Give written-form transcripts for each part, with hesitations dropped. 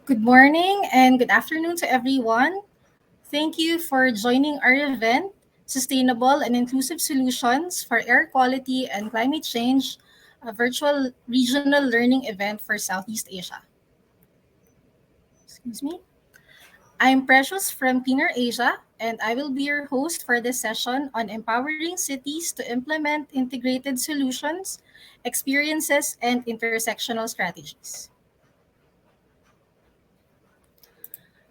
Good morning and good afternoon to everyone. Thank you for joining our event, Sustainable and Inclusive Solutions for Air Quality and Climate Change, a virtual regional learning event for Southeast Asia. Excuse me. I'm Precious from Cleaner Asia, and I will be your host for this session on empowering cities to implement integrated solutions, experiences, and intersectional strategies.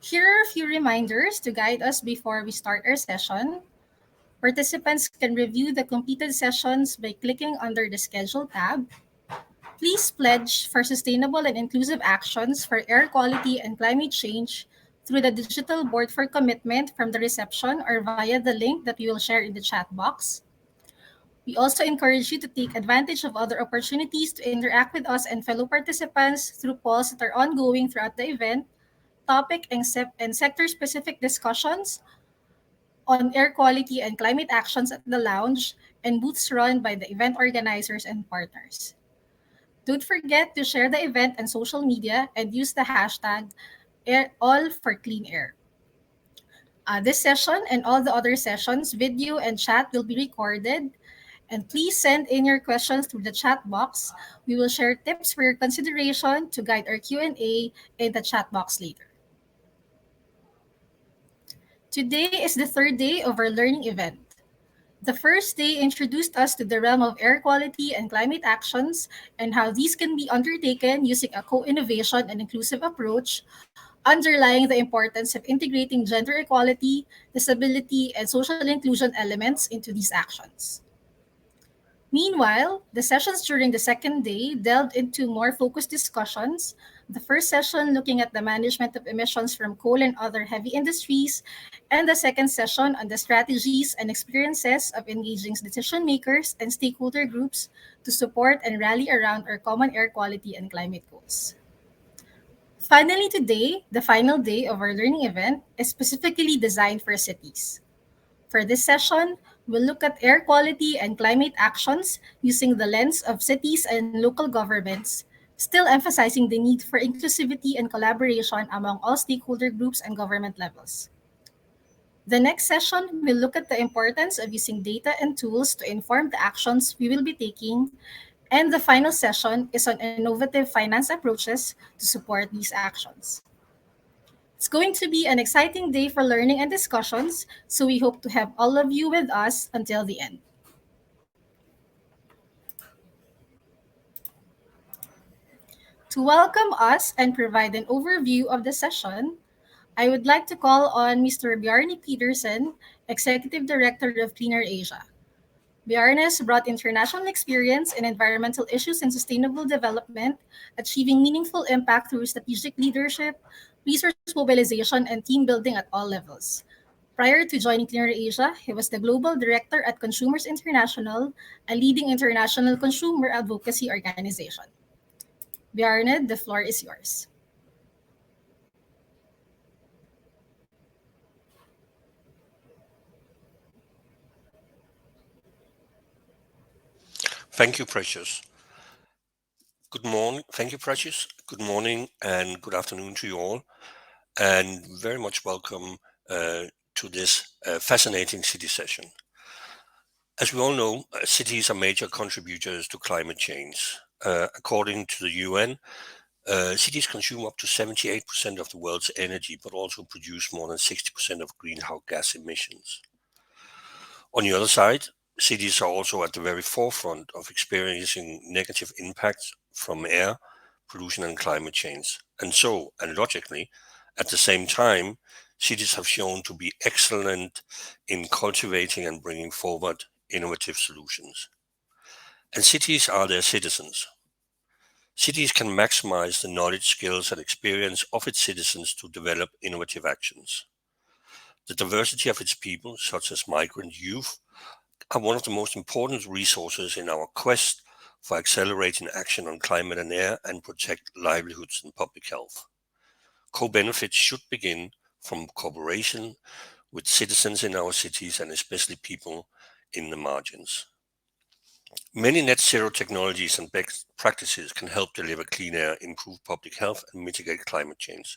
Here are a few reminders to guide us before we start our session. Participants can review the completed sessions by clicking under the Schedule tab. Please pledge for sustainable and inclusive actions for air quality and climate change through the digital board for commitment from the reception or via the link that we will share in the chat box. We also encourage you to take advantage of other opportunities to interact with us and fellow participants through polls that are ongoing throughout the event, topic and sector-specific discussions on air quality and climate actions at the lounge, and booths run by the event organizers and partners. Don't forget to share the event on social media and use the hashtag All for Clean Air. This session and all the other sessions, video and chat will be recorded. And please send in your questions through the chat box. We will share tips for your consideration to guide our Q&A in the chat box later. Today is the third day of our learning event. The first day introduced us to the realm of air quality and climate actions and how these can be undertaken using a co-innovation and inclusive approach, underlying the importance of integrating gender equality, disability, and social inclusion elements into these actions. Meanwhile, the sessions during the second day delved into more focused discussions. The first session looking at the management of emissions from coal and other heavy industries, and the second session on the strategies and experiences of engaging decision makers and stakeholder groups to support and rally around our common air quality and climate goals. Finally, today, the final day of our learning event is specifically designed for cities. For this session, we'll look at air quality and climate actions using the lens of cities and local governments, still emphasizing the need for inclusivity and collaboration among all stakeholder groups and government levels. The next session will look at the importance of using data and tools to inform the actions we will be taking, and the final session is on innovative finance approaches to support these actions. It's going to be an exciting day for learning and discussions, so we hope to have all of you with us until the end. To welcome us and provide an overview of the session, I would like to call on Mr. Bjarne Peterson, Executive Director of Cleaner Asia. Bjarne has brought international experience in environmental issues and sustainable development, achieving meaningful impact through strategic leadership, resource mobilization, and team building at all levels. Prior to joining Cleaner Asia, he was the Global Director at Consumers International, a leading international consumer advocacy organization. Bjarne, the floor is yours. Thank you, Precious. Good morning. Thank you, Precious. Good morning and good afternoon to you all, and very much welcome to this fascinating city session. As we all know, cities are major contributors to climate change. According to the UN, cities consume up to 78% of the world's energy, but also produce more than 60% of greenhouse gas emissions. On the other side, cities are also at the very forefront of experiencing negative impacts from air pollution and climate change. And logically, at the same time, cities have shown to be excellent in cultivating and bringing forward innovative solutions. And cities are their citizens. Cities can maximize the knowledge, skills, and experience of its citizens to develop innovative actions. The diversity of its people, such as migrant youth, are one of the most important resources in our quest for accelerating action on climate and air and protect livelihoods and public health. Co-benefits should begin from cooperation with citizens in our cities and especially people in the margins. Many net zero technologies and best practices can help deliver clean air, improve public health, and mitigate climate change.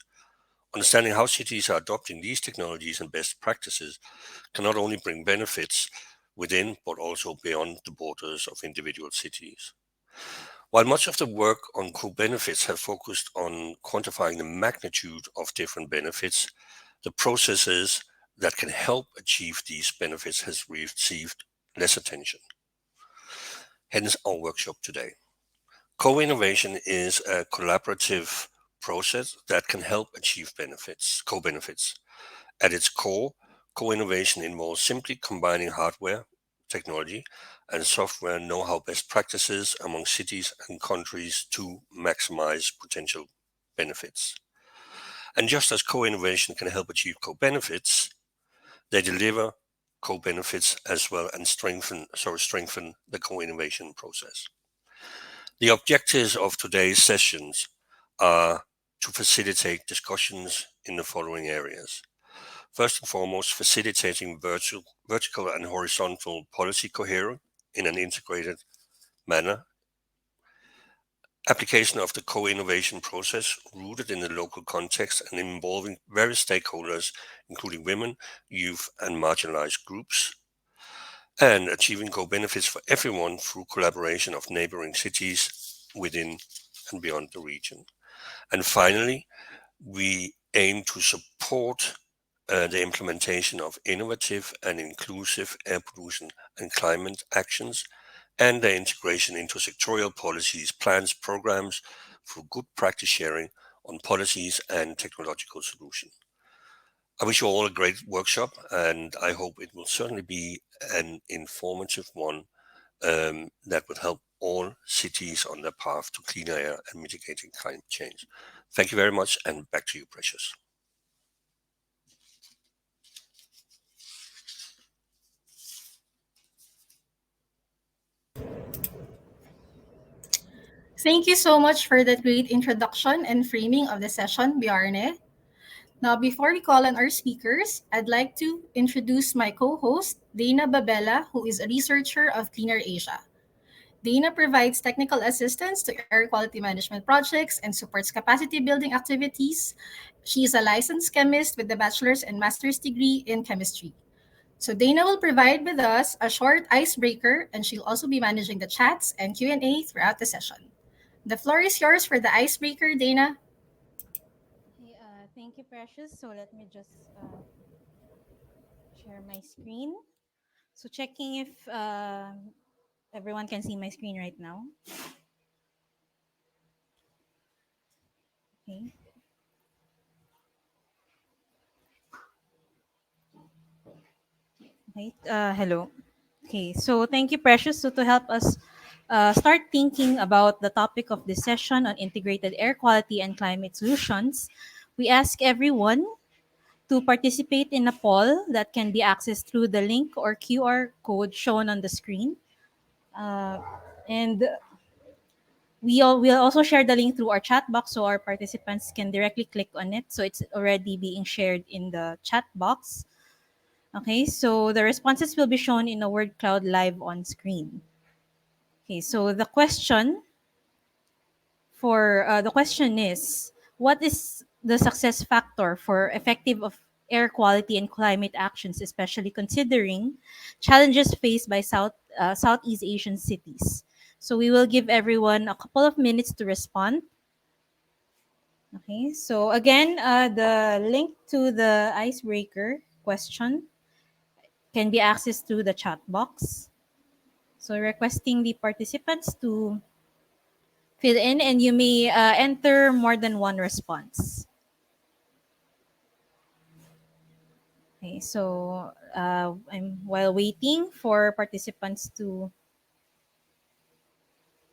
Understanding how cities are adopting these technologies and best practices can not only bring benefits within but also beyond the borders of individual cities. While much of the work on co-benefits have focused on quantifying the magnitude of different benefits, the processes that can help achieve these benefits has received less attention. Hence our workshop today. Co-innovation is a collaborative process that can help achieve co-benefits. At its core, co-innovation involves simply combining hardware, technology, and software know-how best practices among cities and countries to maximize potential benefits. And just as co-innovation can help achieve co-benefits, they deliver co-benefits as well and strengthen the co-innovation process. The objectives of today's sessions are to facilitate discussions in the following areas. First and foremost, facilitating vertical and horizontal policy coherence in an integrated manner. Application of the co-innovation process rooted in the local context and involving various stakeholders, including women, youth, and marginalized groups. And achieving co-benefits for everyone through collaboration of neighboring cities within and beyond the region. And finally, we aim to support the implementation of innovative and inclusive air pollution and climate actions and their integration into sectorial policies, plans, programs through good practice sharing on policies and technological solutions. I wish you all a great workshop, and I hope it will certainly be an informative one that would help all cities on their path to cleaner air and mitigating climate change. Thank you very much, and back to you, Precious. Thank you so much for that great introduction and framing of the session, Bjarne. Now, before we call on our speakers, I'd like to introduce my co-host, Dana Babella, who is a researcher of Cleaner Asia. Dana provides technical assistance to air quality management projects and supports capacity building activities. She is a licensed chemist with a bachelor's and master's degree in chemistry. So Dana will provide with us a short icebreaker, and she'll also be managing the chats and Q&A throughout the session. The floor is yours for the icebreaker, Dana. Okay, thank you, Precious. So let me just share my screen. So checking if everyone can see my screen right now. Okay. Okay. Hello. Okay. So thank you, Precious. So to help us start thinking about the topic of this session on integrated air quality and climate solutions, we ask everyone to participate in a poll that can be accessed through the link or QR code shown on the screen. Uh, and We'll also share the link through our chat box so our participants can directly click on it. So it's already being shared in the chat box. Okay, so the responses will be shown in a word cloud live on screen. Okay, so the question is, what is the success factor for effective of air quality and climate actions, especially considering challenges faced by Southeast Asian cities? So we will give everyone a couple of minutes to respond. Okay, so again, the link to the icebreaker question can be accessed through the chat box. So requesting the participants to fill in, and you may enter more than one response. Okay, so I'm while waiting for participants to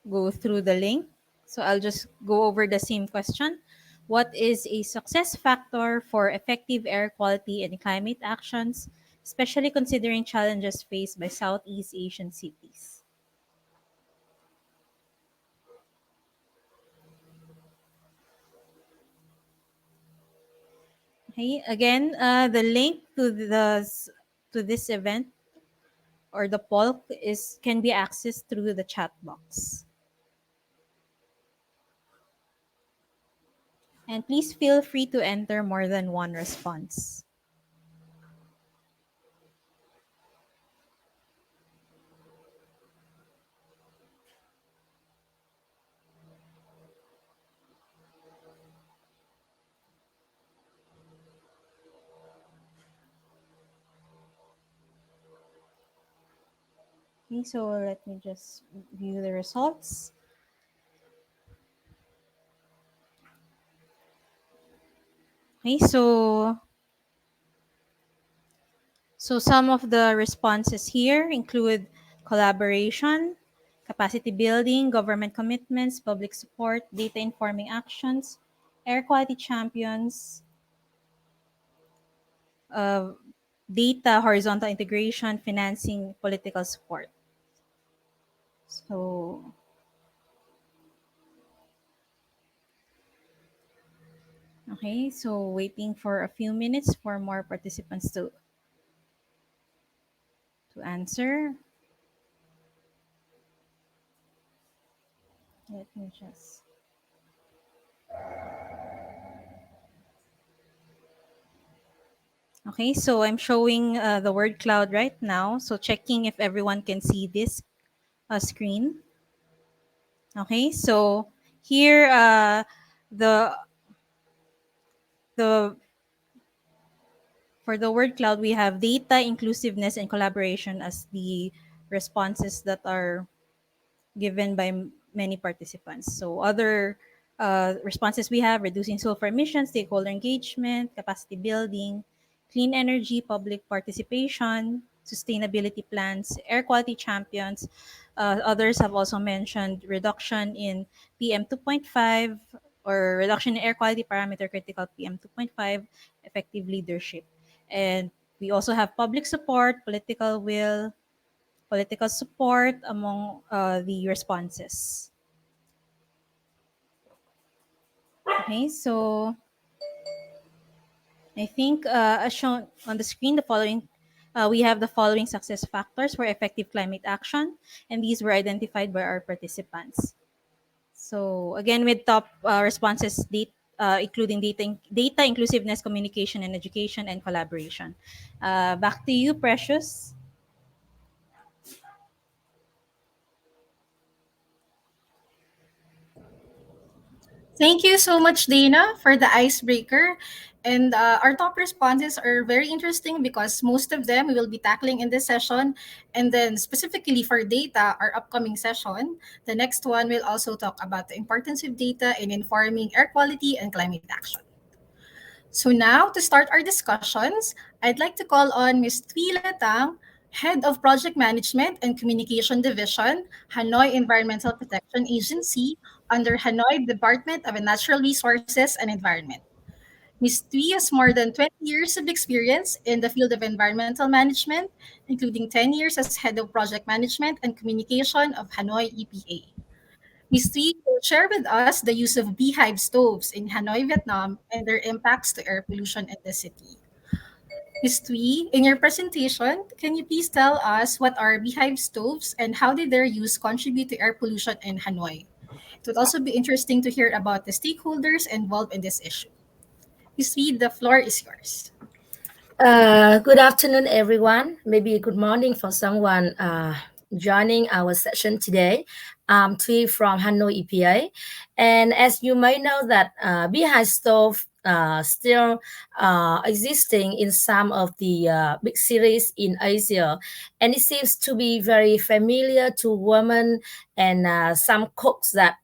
go through the link. So I'll just go over the same question. What is a success factor for effective air quality and climate actions, especially considering challenges faced by Southeast Asian cities? Okay, again, the link to this event or the poll is can be accessed through the chat box. And please feel free to enter more than one response. Okay, so let me just view the results. Okay, so some of the responses here include collaboration, capacity building, government commitments, public support, data informing actions, air quality champions, uh, data horizontal integration, financing, political support. So, okay, so waiting for a few minutes for more participants to answer. Let me just. Okay, so I'm showing the word cloud right now. So checking if everyone can see this screen. Okay, so here the the for the word cloud we have data, inclusiveness, and collaboration as the responses that are given by many participants. So other responses we have reducing sulfur emissions, stakeholder engagement, capacity building, clean energy, public participation, sustainability plans, air quality champions. Others have also mentioned reduction in PM 2.5 or reduction in air quality parameter critical PM 2.5, effective leadership. And we also have public support, political support among the responses. Okay, so I think as shown on the screen, we have the following success factors for effective climate action, and these were identified by our participants. So again, with top responses, including data inclusiveness, communication and education, and collaboration. Back to you, Precious. Thank you so much, Dana, for the icebreaker. And our top responses are very interesting because most of them we will be tackling in this session. And then, specifically for data, our upcoming session, the next one will also talk about the importance of data in informing air quality and climate action. So, now to start our discussions, I'd like to call on Ms. Thuy Latang, Head of Project Management and Communication Division, Hanoi Environmental Protection Agency, under Hanoi Department of Natural Resources and Environment. Ms. Thuy has more than 20 years of experience in the field of environmental management, including 10 years as Head of Project Management and Communication of Hanoi EPA. Ms. Thuy will share with us the use of beehive stoves in Hanoi, Vietnam, and their impacts to air pollution in the city. Ms. Thuy, in your presentation, can you please tell us what are beehive stoves and how did their use contribute to air pollution in Hanoi? It would also be interesting to hear about the stakeholders involved in this issue. Ms. Thuy, the floor is yours. Good afternoon, everyone. Maybe good morning for someone joining our session today. I'm Thuy from Hanoi EPA, and as you may know, that Beehive Stove still existing in some of the big cities in Asia, and it seems to be very familiar to women and some cooks that.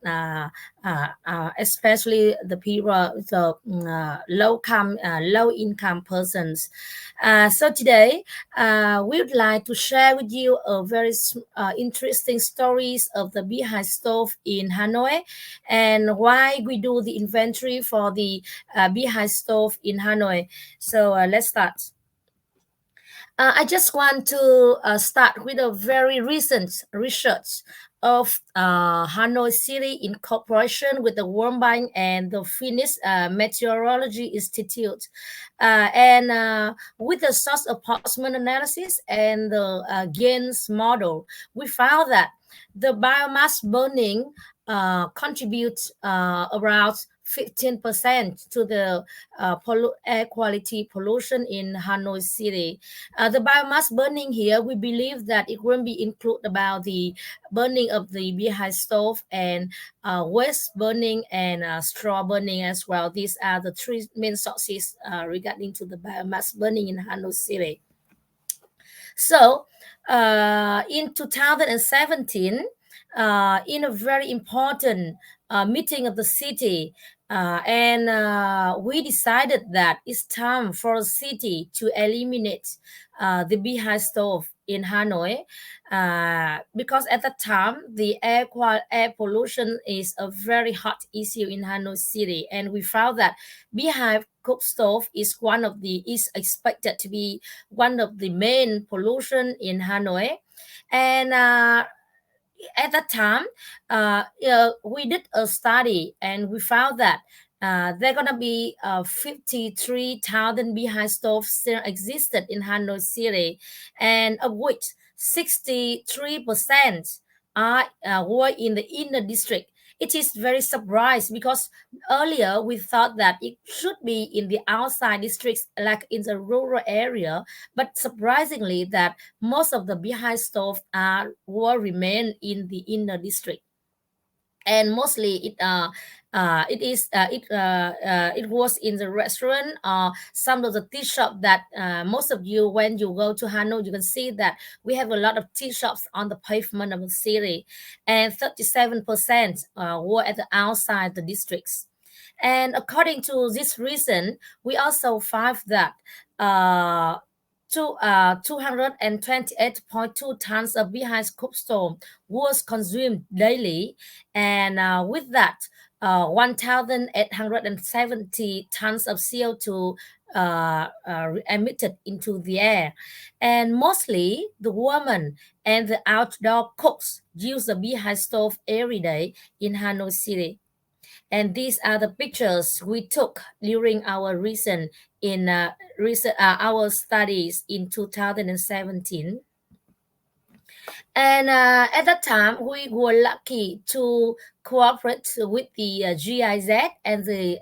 Especially the people, the low income persons. So today, we would like to share with you a very interesting stories of the Beehive Stove in Hanoi and why we do the inventory for the Beehive Stove in Hanoi. So let's start. I just want to start with a very recent research of Hanoi City in cooperation with the World Bank and the Finnish Meteorology Institute. And with the source approximate analysis and the gains model, we found that the biomass burning contributes around 15% to the air quality pollution in Hanoi City. The biomass burning here, we believe that it will be include about the burning of the beehive stove and waste burning and straw burning as well. These are the three main sources regarding to the biomass burning in Hanoi City. So, in 2017, in a very important meeting of the city, and we decided that it's time for the city to eliminate the beehive stove in Hanoi, because at the time the air pollution is a very hot issue in Hanoi City, and we found that beehive cook stove is expected to be one of the main pollution in Hanoi. And at that time, we did a study and we found that there are gonna be 53,000 beehive stoves still existed in Hanoi City, and of which 63% were in the inner district. It is very surprised because earlier we thought that it should be in the outside districts, like in the rural area, but surprisingly that most of the beehive stove will remain in the inner district, and mostly it was in the restaurant, some of the tea shop that most of you, when you go to Hanoi, you can see that we have a lot of tea shops on the pavement of the city, and 37% were at the outside the districts. And according to this reason, we also find that uh, 228.2 tons of beehive cookstone was consumed daily, and with that, 1,870 tons of CO2 emitted into the air. And mostly the women and the outdoor cooks use the beehive stove every day in Hanoi City. And these are the pictures we took during our our studies in 2017. And at that time, we were lucky to cooperate with the GIZ and the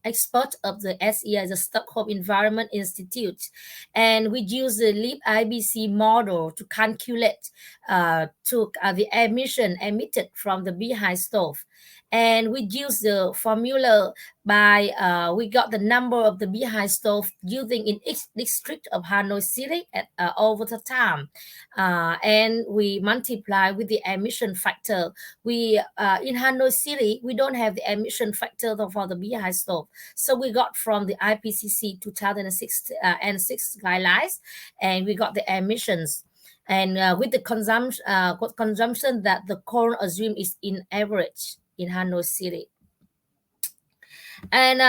expert of the SEI, the Stockholm Environment Institute. And we used the LEAP IBC model to calculate the emission emitted from the beehive stove. And we used the formula by we got the number of the beehive stove using in each district of Hanoi City over the time, and we multiply with the emission factor. We in Hanoi City, we don't have the emission factor for the beehive stove, so we got from the IPCC 2006 and 6 guidelines, and we got the emissions. And with the consumption that the corn assume is in average in Hanoi City. And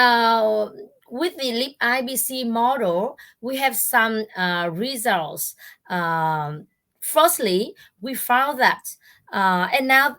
with the LEAP IBC model, we have some results. Firstly, we found that, and now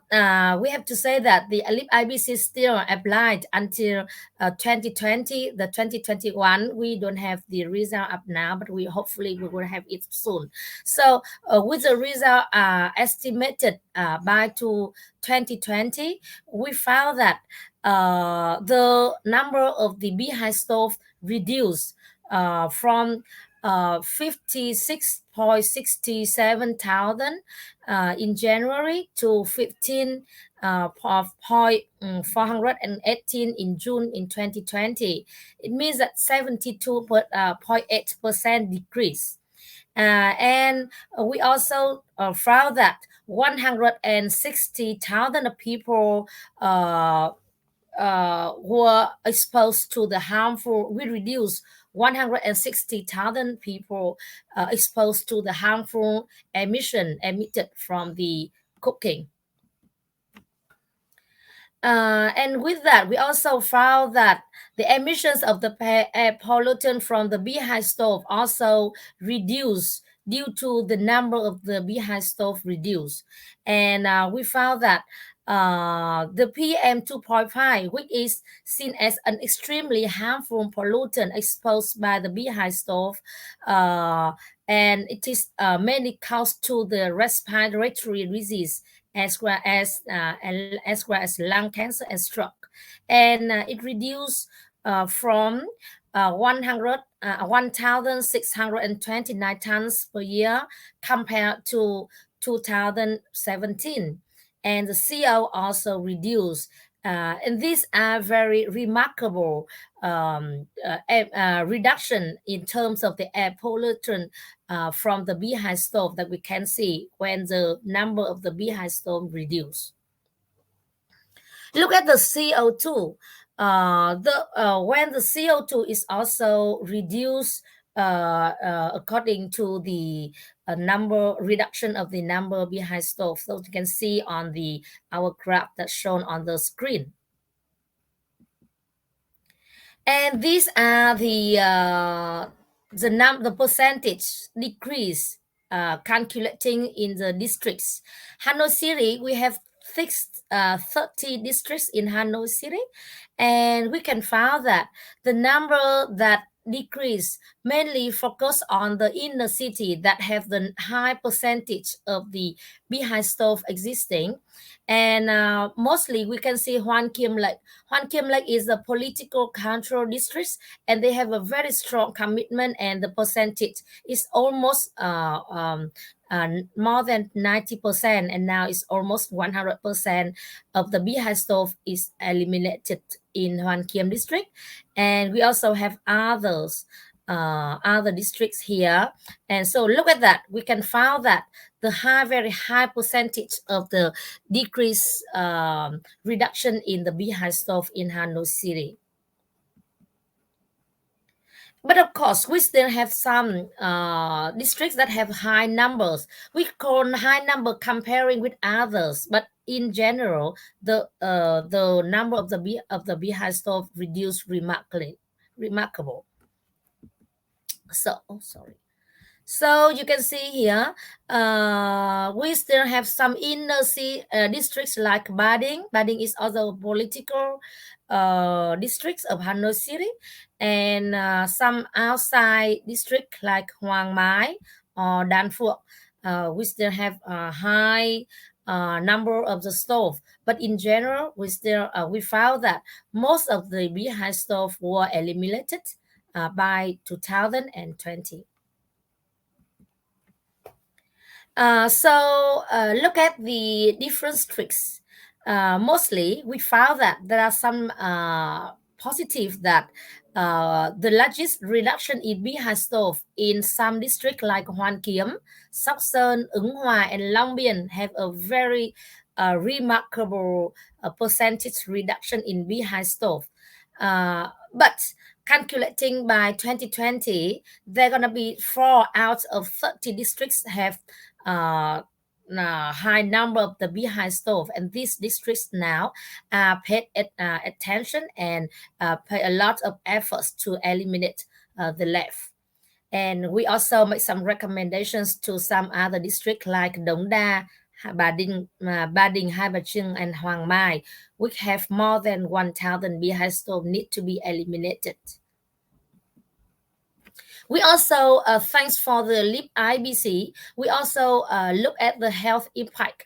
we have to say that the LEAP IBC still applied until 2020. The 2021, we don't have the result up now, but we will have it soon. So with the result estimated by to 2020, we found that the number of the beehive stove reduced from 56.67 thousand in January to 15 418 in June in 2020. It means that 72.8% decrease. And we also found that 160,000 people were exposed to the harmful. We reduced 160,000 people exposed to the harmful emission emitted from the cooking. And with that, we also found that the emissions of the air pollutant from the beehive stove also reduced due to the number of the beehive stove reduced. And we found that the PM 2.5, which is seen as an extremely harmful pollutant exposed by the beehive stove, and it is mainly caused to the respiratory disease as well as lung cancer and stroke. and it reduced from 1,629 tons per year compared to 2017. And the CO also reduced. And these are very remarkable reduction in terms of the air pollutant from the beehive stove that we can see when the number of the beehive stove reduce. Look at the CO2. The When the CO2 is also reduced according to the number reduction of the number behind stove. So you can see on the our graph that's shown on the screen. And these are the percentage decrease calculating in the districts. Hanoi City, we have fixed 30 districts in Hanoi City, and we can find that the number that decrease mainly focus on the inner city that have the high percentage of the behind stove existing, and mostly we can see Hoan Kiem Lake. Hoan Kiem Lake is a political cultural district, and they have a very strong commitment, and the percentage is almost more than 90%, and now it's almost 100% of the beehive stove is eliminated in Hoan Kiem district. And we also have other districts here, and so look at that, we can find that the very high percentage of the decrease reduction in the beehive stove in Hanoi City. But of course, we still have some districts that have high numbers. We call high number comparing with others, but in general, the number of the beehive stove reduced remarkable. So, sorry. So you can see here, we still have some inner districts like Bading. Bading is also political districts of Hanoi City, and some outside district like Hoàng Mai or Dan Phuoc. We still have a high number of the stove, but in general, we found that most of the beehive stove were eliminated by 2020. Look at the different streaks. Mostly, we found that there are some positive that the largest reduction in beehive stove in some districts like Hoan Kiem, Sóc Sơn, Ứng Hòa, and Long Biên have a very remarkable percentage reduction in beehive stove. But calculating by 2020, there are going to be 4 out of 30 districts have high number of the beehive stove, and these districts now paid attention and pay a lot of efforts to eliminate the left. And we also make some recommendations to some other districts like Đống Đa, Ba Đình, Hai Bà Trưng, and Hoàng Mai, which have more than 1,000 beehive stove need to be eliminated. We also, thanks for the LEAP IBC, we also look at the health impact.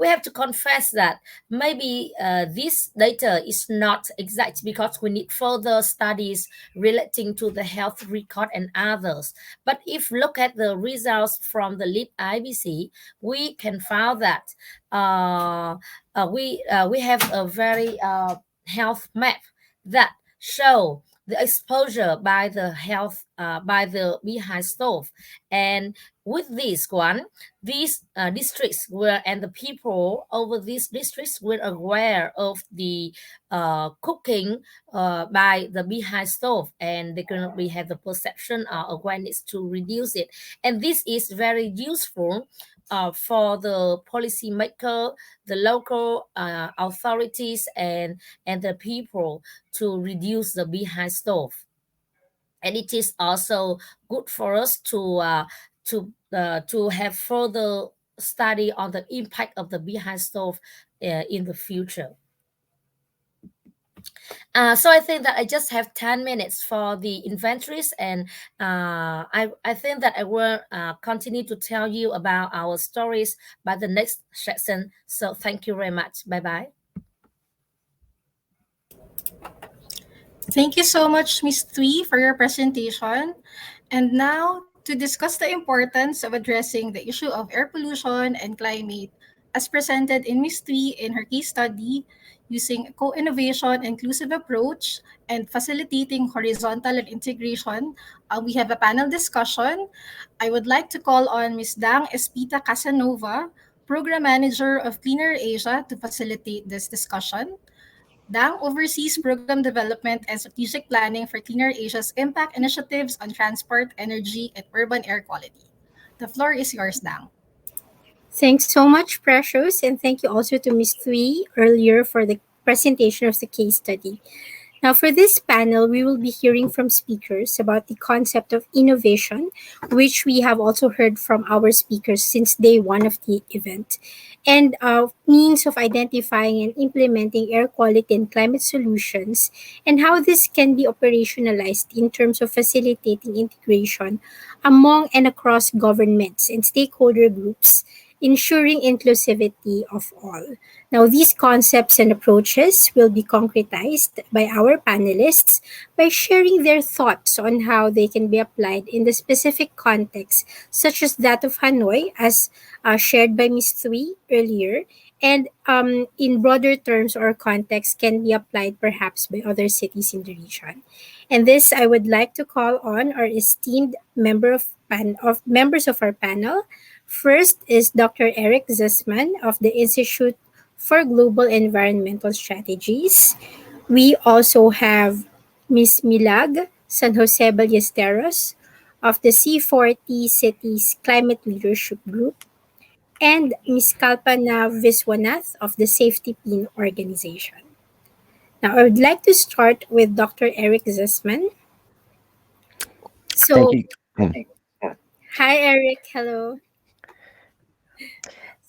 We have to confess that maybe this data is not exact because we need further studies relating to the health record and others. But if look at the results from the LEAP IBC, we can find that we have a very health map that show the exposure by the beehive stove. And with this one, these districts were, and the people over these districts were aware of the cooking by the beehive stove, and they can have the perception or awareness to reduce it. And this is very useful for the policymaker, the local authorities, and the people to reduce the beehive stove. And it is also good for us to have further study on the impact of the beehive stove in the future. So I think that I just have 10 minutes for the inventories, and I think that I will continue to tell you about our stories by the next session. So thank you very much. Bye-bye. Thank you so much, Ms. Tui, for your presentation. And now, to discuss the importance of addressing the issue of air pollution and climate, as presented in Ms. Tui in her case study, using a co-innovation inclusive approach and facilitating horizontal and integration, we have a panel discussion. I would like to call on Ms. Dang Espita Casanova, Program Manager of Cleaner Asia, to facilitate this discussion. Dang oversees program development and strategic planning for Cleaner Asia's impact initiatives on transport, energy, and urban air quality. The floor is yours, Dang. Thanks so much, Precious, and thank you also to Ms. Three earlier for the presentation of the case study. Now, for this panel, we will be hearing from speakers about the concept of innovation, which we have also heard from our speakers since day one of the event, and means of identifying and implementing air quality and climate solutions, and how this can be operationalized in terms of facilitating integration among and across governments and stakeholder groups, ensuring inclusivity of all. Now, these concepts and approaches will be concretized by our panelists by sharing their thoughts on how they can be applied in the specific context, such as that of Hanoi, as shared by Ms. Three earlier, and in broader terms or context can be applied perhaps by other cities in the region. And this, I would like to call on our esteemed members of our panel. First is Dr. Eric Zisman of the Institute for Global Environmental Strategies. We also have Ms. Milag San Jose Ballesteros of the C40 Cities Climate Leadership Group, and Ms. Kalpana Viswanath of the Safety Pin Organization. Now, I would like to start with Dr. Eric Zisman. Thank So, you. Mm. hi, Eric. Hello.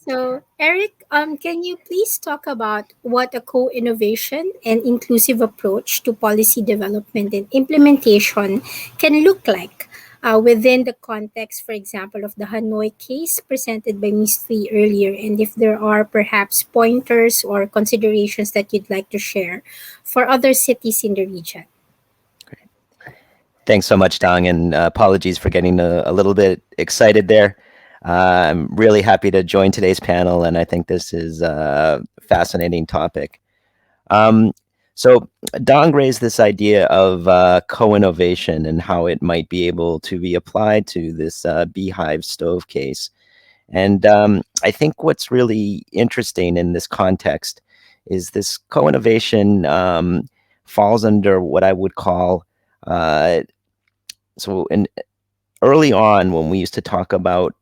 So, Eric, can you please talk about what a co-innovation and inclusive approach to policy development and implementation can look like within the context, for example, of the Hanoi case presented by Ms. Three earlier, and if there are perhaps pointers or considerations that you'd like to share for other cities in the region? Thanks so much, Dong, and apologies for getting a little bit excited there. I'm really happy to join today's panel, and I think this is a fascinating topic. Um, so Dong raised this idea of co-innovation and how it might be able to be applied to this Beehive Stove case. And I think what's really interesting in this context is this co-innovation falls under what I would call early on, when we used to talk about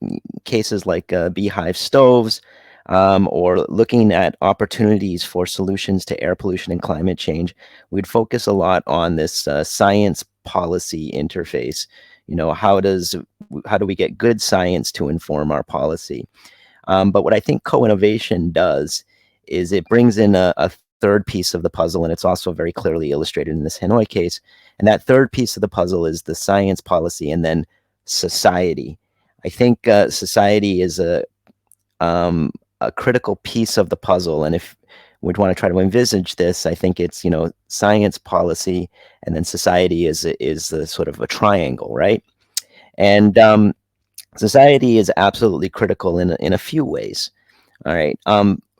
cases like Beehive stoves, or looking at opportunities for solutions to air pollution and climate change, we'd focus a lot on this science policy interface. You know, how do we get good science to inform our policy? But what I think co-innovation does is it brings in a third piece of the puzzle, and it's also very clearly illustrated in this Hanoi case. And that third piece of the puzzle is the science policy and then society. I think society is a critical piece of the puzzle. And if we'd want to try to envisage this, I think it's, science, policy, and then society is the sort of a triangle, right? And society is absolutely critical in a few ways. All right.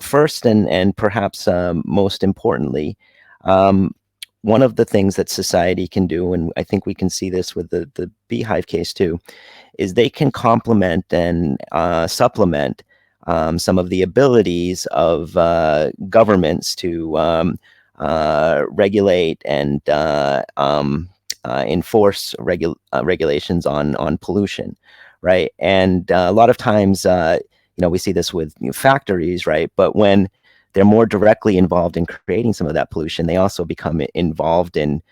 First, and perhaps most importantly, one of the things that society can do, and I think we can see this with the Beehive case too, is they can complement and supplement some of the abilities of governments to regulate and enforce regulations on pollution, right? And a lot of times, we see this with factories, right? But when they're more directly involved in creating some of that pollution, they also become involved in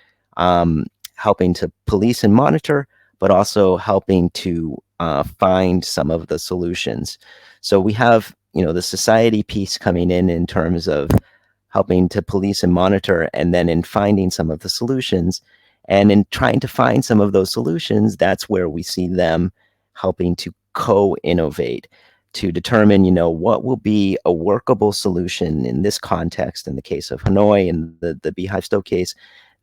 helping to police and monitor, but also helping to find some of the solutions. So we have, the society piece coming in terms of helping to police and monitor, and then in finding some of the solutions. And in trying to find some of those solutions, that's where we see them helping to co-innovate, to determine, what will be a workable solution in this context, in the case of Hanoi and the Beehive Stove case,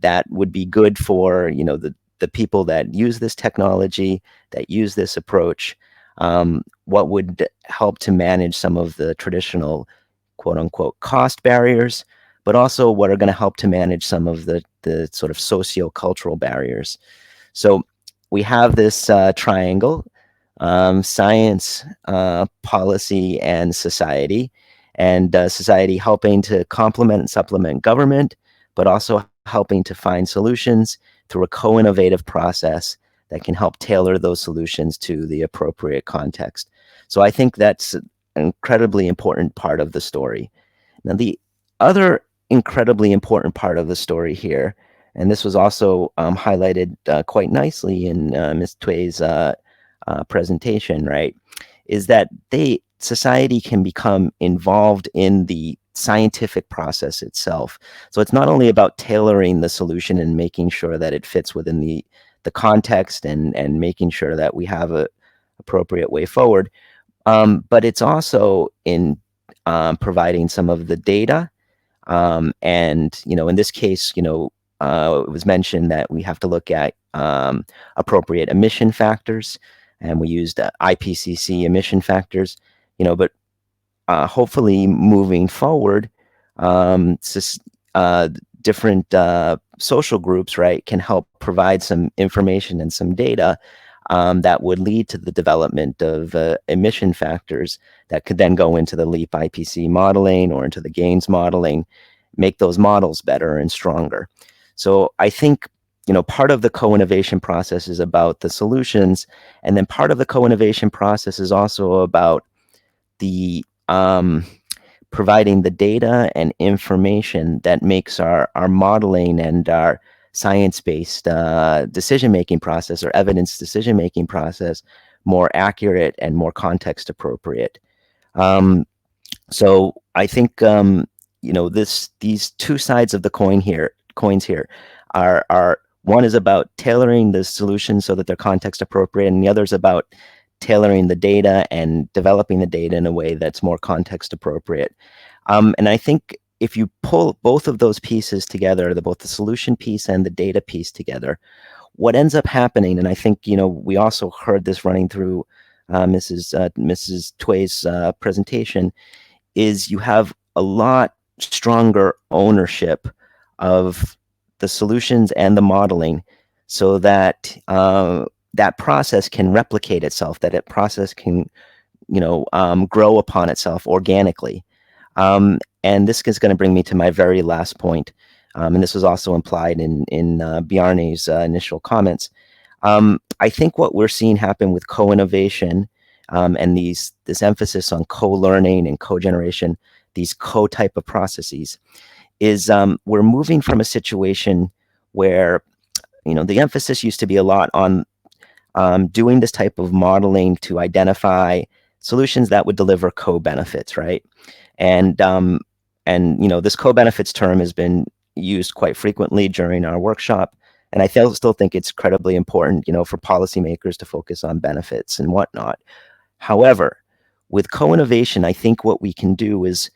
that would be good for the people that use this technology, that use this approach, what would help to manage some of the traditional quote unquote cost barriers, but also what are going to help to manage some of the sort of socio-cultural barriers. So we have this triangle: science, policy, and society. And society helping to complement and supplement government, but also helping to find solutions through a co-innovative process that can help tailor those solutions to the appropriate context. So I think that's an incredibly important part of the story. Now, the other incredibly important part of the story here, and this was also highlighted quite nicely in Ms. Tway's presentation, right, is that society can become involved in the scientific process itself. So it's not only about tailoring the solution and making sure that it fits within the context and making sure that we have a appropriate way forward, but it's also in providing some of the data. And in this case, it was mentioned that we have to look at appropriate emission factors, and we used IPCC emission factors. But hopefully moving forward, different social groups, right, can help provide some information and some data that would lead to the development of emission factors that could then go into the LEAP IPC modeling or into the GAINS modeling, make those models better and stronger. So I think, part of the co-innovation process is about the solutions, and then part of the co-innovation process is also about the providing the data and information that makes our modeling and our science-based decision-making process or evidence decision-making process more accurate and more context appropriate. So I think these two sides of the coins here are one is about tailoring the solutions so that they're context appropriate, and the other is about tailoring the data and developing the data in a way that's more context appropriate. And I think if you pull both of those pieces together, both the solution piece and the data piece together, what ends up happening, and I think we also heard this running through Mrs. Tway's presentation, is you have a lot stronger ownership of the solutions and the modeling, so that that process can replicate itself, that process can grow upon itself organically. And this is going to bring me to my very last point, and this was also implied in Bjarne's initial comments. I think what we're seeing happen with co-innovation and this emphasis on co-learning and co-generation, these co-type of processes, is we're moving from a situation where the emphasis used to be a lot on doing this type of modeling to identify solutions that would deliver co-benefits, right? And this co-benefits term has been used quite frequently during our workshop, and I still think it's incredibly important, for policymakers to focus on benefits and whatnot. However, with co-innovation, I think what we can do is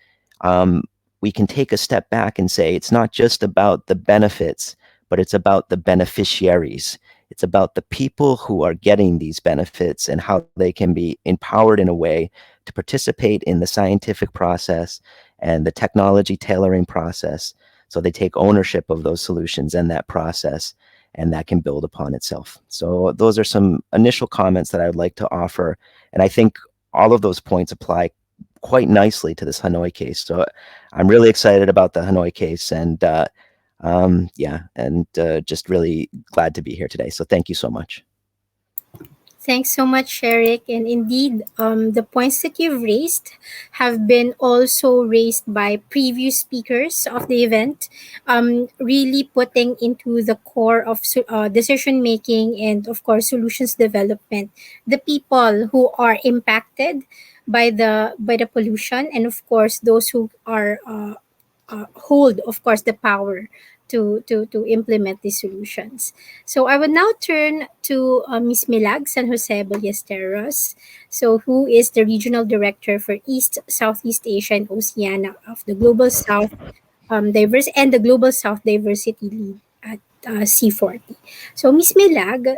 we can take a step back and say it's not just about the benefits, but it's about the beneficiaries. It's about the people who are getting these benefits and how they can be empowered in a way to participate in the scientific process and the technology tailoring process, so they take ownership of those solutions and that process, and that can build upon itself. So those are some initial comments that I would like to offer, and I think all of those points apply quite nicely to this Hanoi case. So I'm really excited about the Hanoi case, and just really glad to be here today. So thank you so much. Thanks so much, Sherik. And indeed, the points that you've raised have been also raised by previous speakers of the event, really putting into the core of decision making and, of course, solutions development the people who are impacted by the pollution, and of course those who are hold, of course, the power to implement these solutions. So I will now turn to Ms. Milag San Jose Ballesteros, so who is the Regional Director for East, Southeast Asia and Oceania of the Global South the Global South Diversity Lead at C40. So, Ms. Milag,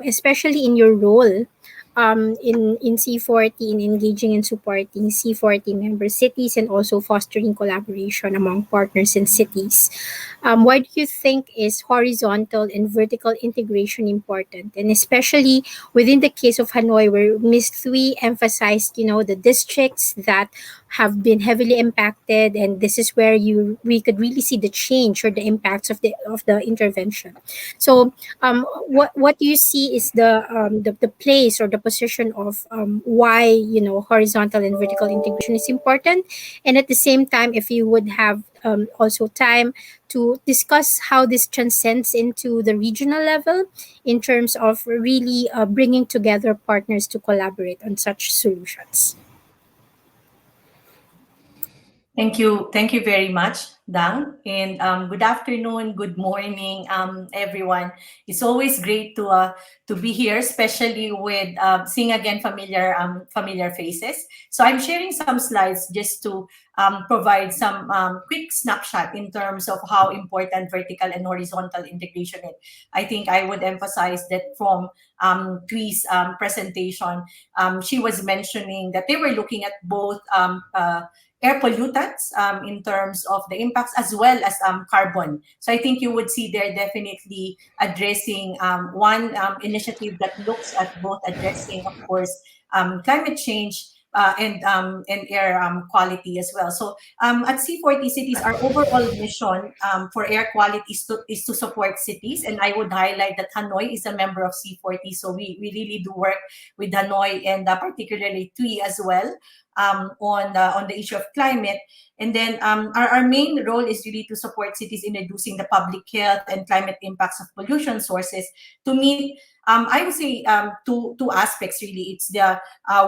especially in your role in C40, in engaging and supporting C40 member cities and also fostering collaboration among partners and cities, why do you think is horizontal and vertical integration important? And especially within the case of Hanoi, where Ms. Thui emphasized, the districts that have been heavily impacted, and this is where we could really see the change or the impacts of the intervention. So, what do you see is the place or the position of why horizontal and vertical integration is important, and at the same time, if you would have also time to discuss how this transcends into the regional level in terms of really bringing together partners to collaborate on such solutions. Thank you very much, Dang, and good afternoon, good morning, everyone. It's always great to be here, especially with seeing again familiar faces. So I'm sharing some slides just to provide some quick snapshot in terms of how important vertical and horizontal integration is. I think I would emphasize that from Thui's presentation, she was mentioning that they were looking at both air pollutants in terms of the impacts as well as carbon. So I think you would see they're definitely addressing one initiative that looks at both addressing, of course, climate change and air quality as well. So at C40 Cities, our overall mission for air quality is to support cities. And I would highlight that Hanoi is a member of C40. So we really do work with Hanoi and particularly Tui as well. On the issue of climate. And then our main role is really to support cities in reducing the public health and climate impacts of pollution sources to meet, I would say, two aspects really. It's the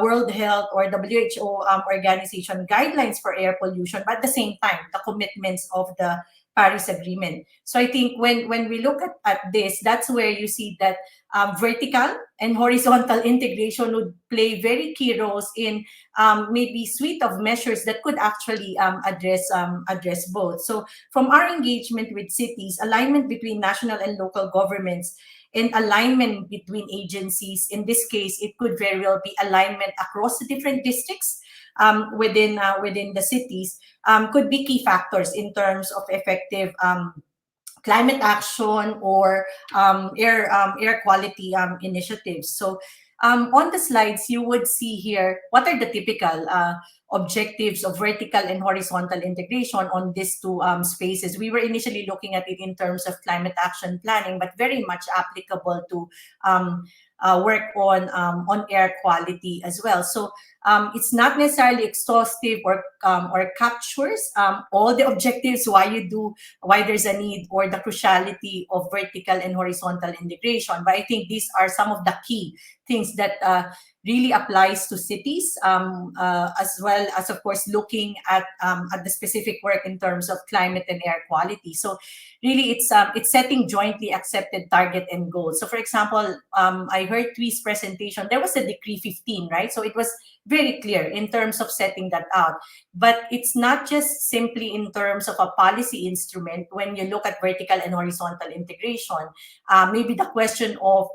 World Health or WHO organization guidelines for air pollution, but at the same time, the commitments of the Paris Agreement. So I think when we look at this, that's where you see that vertical and horizontal integration would play very key roles in maybe suite of measures that could actually address both. So from our engagement with cities, alignment between national and local governments, and alignment between agencies. In this case, it could very well be alignment across the different districts within the cities, could be key factors in terms of effective climate action or air quality initiatives. So on the slides, you would see here what are the typical objectives of vertical and horizontal integration on these two spaces. We were initially looking at it in terms of climate action planning, but very much applicable to work on air quality as well. So it's not necessarily exhaustive or captures all the objectives why there's a need or the cruciality of vertical and horizontal integration. But I think these are some of the key things that really applies to cities, as well as, of course, looking at the specific work in terms of climate and air quality. So really, it's setting jointly accepted target and goals. So for example, I heard Thui's presentation, there was a decree 15, right? So it was very clear in terms of setting that out. But it's not just simply in terms of a policy instrument. When you look at vertical and horizontal integration, maybe the question of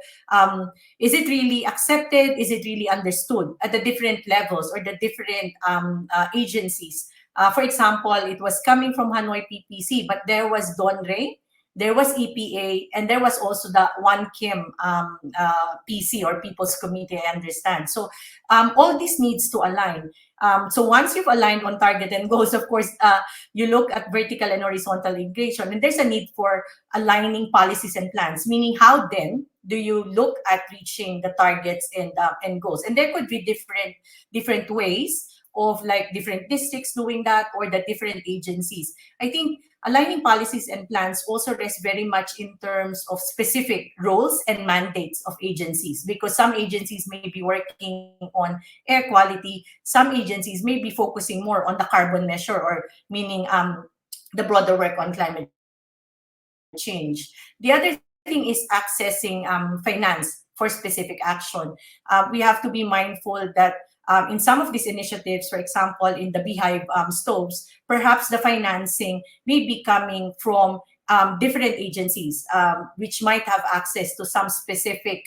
is it really accepted? Is it really understood at the different levels or the different agencies? For example, it was coming from Hanoi PPC, but there was DONRE, there was EPA, and there was also the One Kim PC or People's Committee, I understand. So all this needs to align. So once you've aligned on target and goals, of course, you look at vertical and horizontal integration, and there's a need for aligning policies and plans, meaning how then do you look at reaching the targets and goals? And there could be different ways of like different districts doing that or the different agencies. I think aligning policies and plans also rests very much in terms of specific roles and mandates of agencies, because some agencies may be working on air quality, some agencies may be focusing more on the carbon measure, or meaning the broader work on climate change. The other thing is accessing finance for specific action. We have to be mindful that in some of these initiatives, for example, in the Beehive stoves, perhaps the financing may be coming from different agencies, which might have access to some specific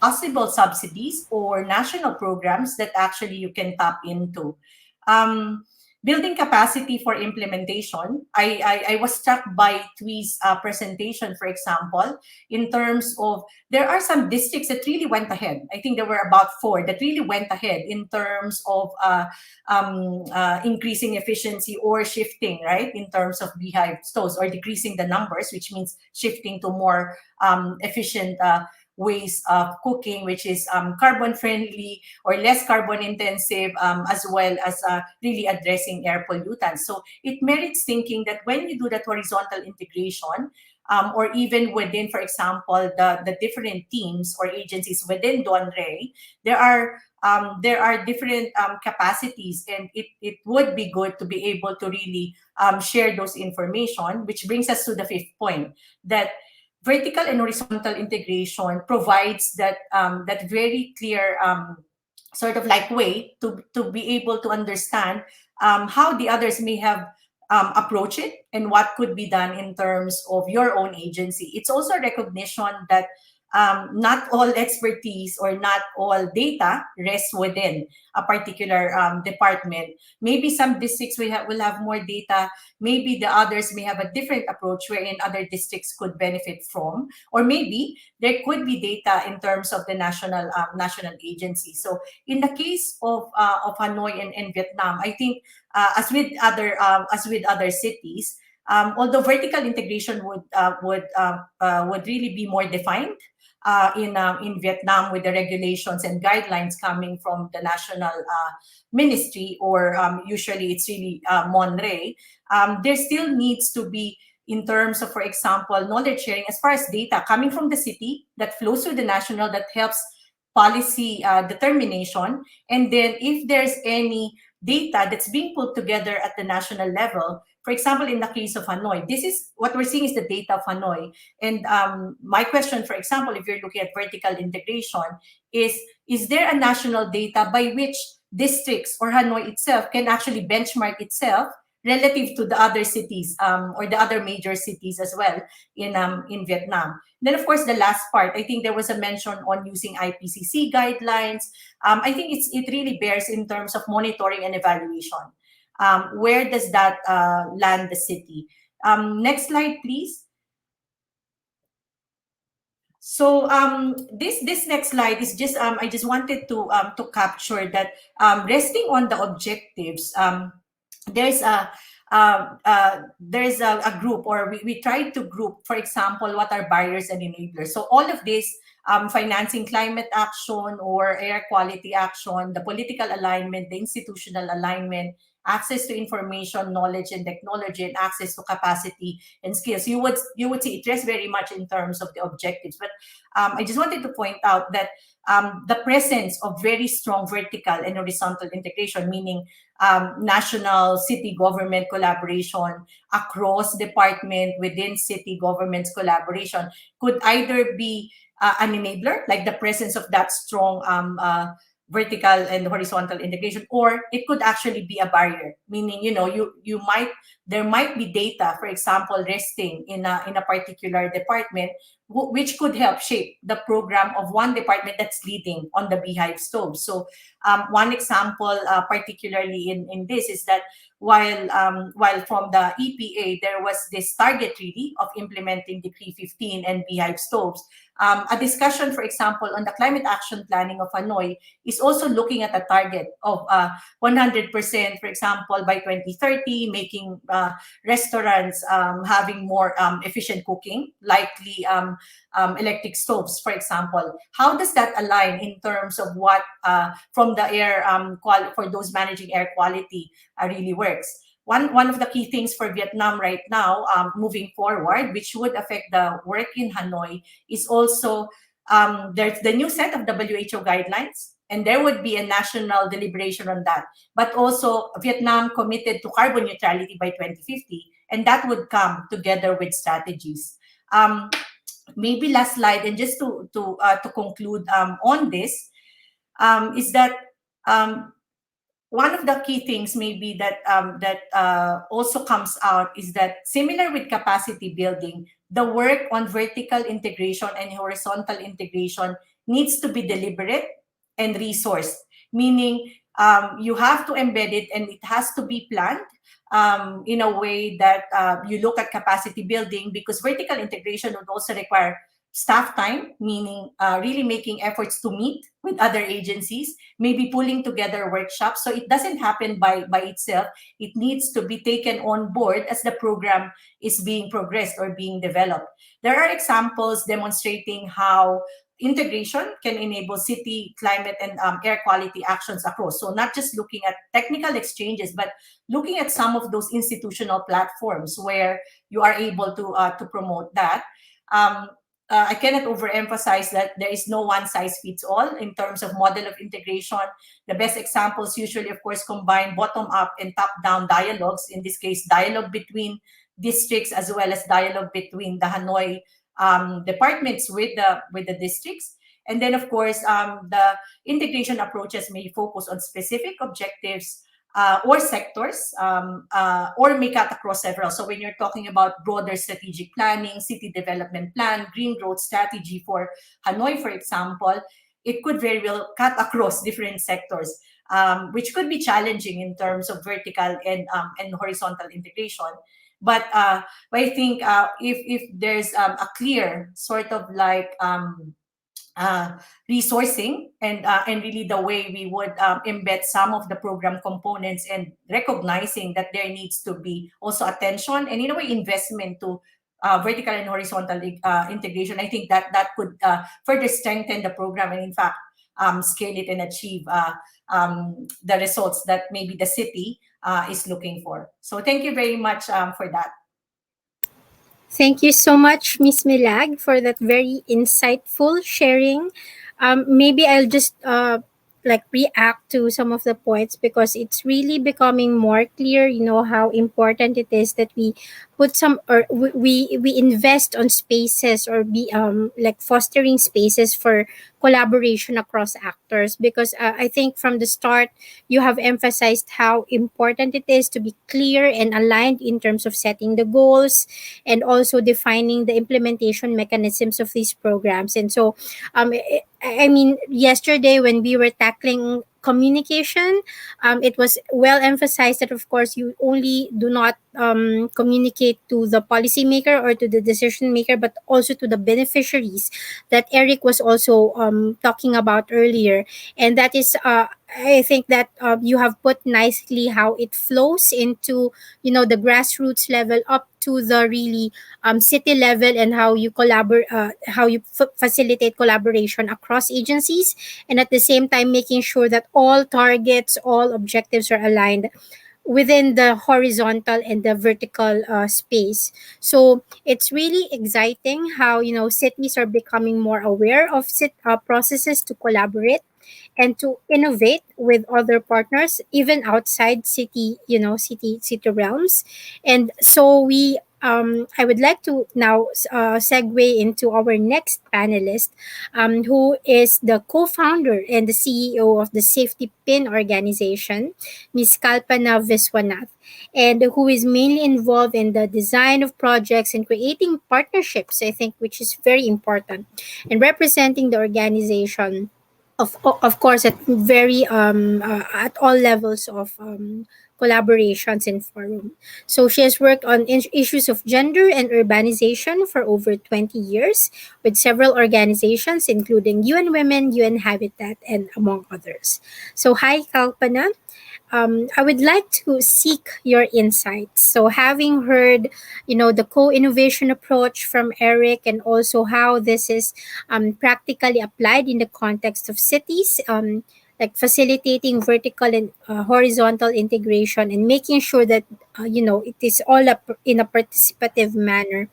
possible subsidies or national programs that actually you can tap into. Um, Building capacity for implementation. I was struck by TWI's presentation, for example, in terms of there are some districts that really went ahead. I think there were about 4 that really went ahead in terms of increasing efficiency or shifting, right, in terms of beehive stoves, or decreasing the numbers, which means shifting to more efficient ways of cooking, which is carbon friendly or less carbon intensive, as well as really addressing air pollutants. So it merits thinking that when you do that horizontal integration, or even within, for example, the different teams or agencies within DONRE, there are different capacities, and it would be good to be able to really share those information, which brings us to the 5th point, that vertical and horizontal integration provides that very clear sort of like way to be able to understand how the others may have approached it and what could be done in terms of your own agency. It's also a recognition that not all expertise or not all data rests within a particular department. Maybe some districts will have more data. Maybe the others may have a different approach wherein other districts could benefit from, or maybe there could be data in terms of the national agency. So in the case of Hanoi and Vietnam, I think as with other cities, although vertical integration would really be more defined in Vietnam, with the regulations and guidelines coming from the national ministry, or usually it's really MONRE, there still needs to be, in terms of, for example, knowledge sharing as far as data coming from the city that flows through the national, that helps policy determination. And then if there's any data that's being put together at the national level, for example, in the case of Hanoi, this is what we're seeing is the data of Hanoi. And my question, for example, if you're looking at vertical integration, is there a national data by which districts or Hanoi itself can actually benchmark itself relative to the other cities, or the other major cities as well in Vietnam? Then, of course, the last part, I think there was a mention on using IPCC guidelines. I think it really bears in terms of monitoring and evaluation. Where does that land the city? Next slide, please. So this next slide is just I just wanted to capture that, resting on the objectives. There's a group, or we try to group, for example, what are barriers and enablers. So all of this, financing climate action or air quality action, the political alignment, the institutional alignment, access to information, knowledge, and technology, and access to capacity and skills. You would see it rests very much in terms of the objectives. But I just wanted to point out that the presence of very strong vertical and horizontal integration, meaning national city government collaboration across department within city governments collaboration, could either be an enabler, like the presence of that strong vertical and horizontal integration, or it could actually be a barrier, meaning there might be data, for example, resting in a particular department, which could help shape the program of one department that's leading on the Beehive Stove. So one example, particularly in this, is that while from the EPA there was this target really of implementing Decree 15 and Beehive Stoves, a discussion, for example, on the climate action planning of Hanoi is also looking at a target of 100%, for example, by 2030, making restaurants having more efficient cooking, likely electric stoves, for example. How does that align in terms of what from the air for those managing air quality really works? One of the key things for Vietnam right now, moving forward, which would affect the work in Hanoi, is also there's the new set of WHO guidelines, and there would be a national deliberation on that. But also, Vietnam committed to carbon neutrality by 2050, and that would come together with strategies. maybe last slide, and just to conclude on this, is that um, one of the key things maybe that also comes out is that, similar with capacity building, the work on vertical integration and horizontal integration needs to be deliberate and resourced, meaning you have to embed it and it has to be planned in a way that you look at capacity building, because vertical integration would also require staff time, meaning really making efforts to meet with other agencies, maybe pulling together workshops. So it doesn't happen by itself. It needs to be taken on board as the program is being progressed or being developed. There are examples demonstrating how integration can enable city climate and air quality actions across. So not just looking at technical exchanges, but looking at some of those institutional platforms where you are able to promote that. I cannot overemphasize that there is no one size fits all in terms of model of integration. The best examples usually, of course, combine bottom up and top down dialogues. In this case, dialogue between districts as well as dialogue between the Hanoi departments with the districts. And then, of course, the integration approaches may focus on specific objectives or sectors, or may cut across several. So when you're talking about broader strategic planning, city development plan, green growth strategy for Hanoi, for example, it could very well cut across different sectors, which could be challenging in terms of vertical and horizontal integration. But I think if there's a clear sort of like resourcing and really the way we would embed some of the program components, and recognizing that there needs to be also attention and in a way investment to vertical and horizontal integration, I think that could further strengthen the program and in fact scale it and achieve the results that maybe the city is looking for. So thank you very much for that. Thank you so much, Miss Milag, for that very insightful sharing. Maybe I'll just like react to some of the points because it's really becoming more clear, you know, how important it is that we put some or we invest on spaces or be like fostering spaces for collaboration across actors, because I think from the start you have emphasized how important it is to be clear and aligned in terms of setting the goals and also defining the implementation mechanisms of these programs. And so I mean, yesterday when we were tackling communication, it was well emphasized that, of course, you only do not communicate to the policymaker or to the decision maker, but also to the beneficiaries that Eric was also talking about earlier. And that is, I think that you have put nicely how it flows into, you know, the grassroots level up to the really city level, and how you collaborate, how you facilitate collaboration across agencies, and at the same time making sure that all targets, all objectives are aligned within the horizontal and the vertical space. So it's really exciting how, you know, cities are becoming more aware of processes to collaborate and to innovate with other partners even outside city, you know, city realms. And so we I would like to now segue into our next panelist, who is the co-founder and the CEO of the Safety Pin organization, Ms. Kalpana Viswanath, and who is mainly involved in the design of projects and creating partnerships, I think, which is very important, and representing the organization of course at very at all levels of collaborations and forum. So she has worked on issues of gender and urbanization for over 20 years with several organizations including UN Women, UN Habitat, and among others. So hi Kalpana. I would like to seek your insights. So, having heard, you know, the co-innovation approach from Eric, and also how this is practically applied in the context of cities, like facilitating vertical and horizontal integration, and making sure that you know, it is all in a participative manner.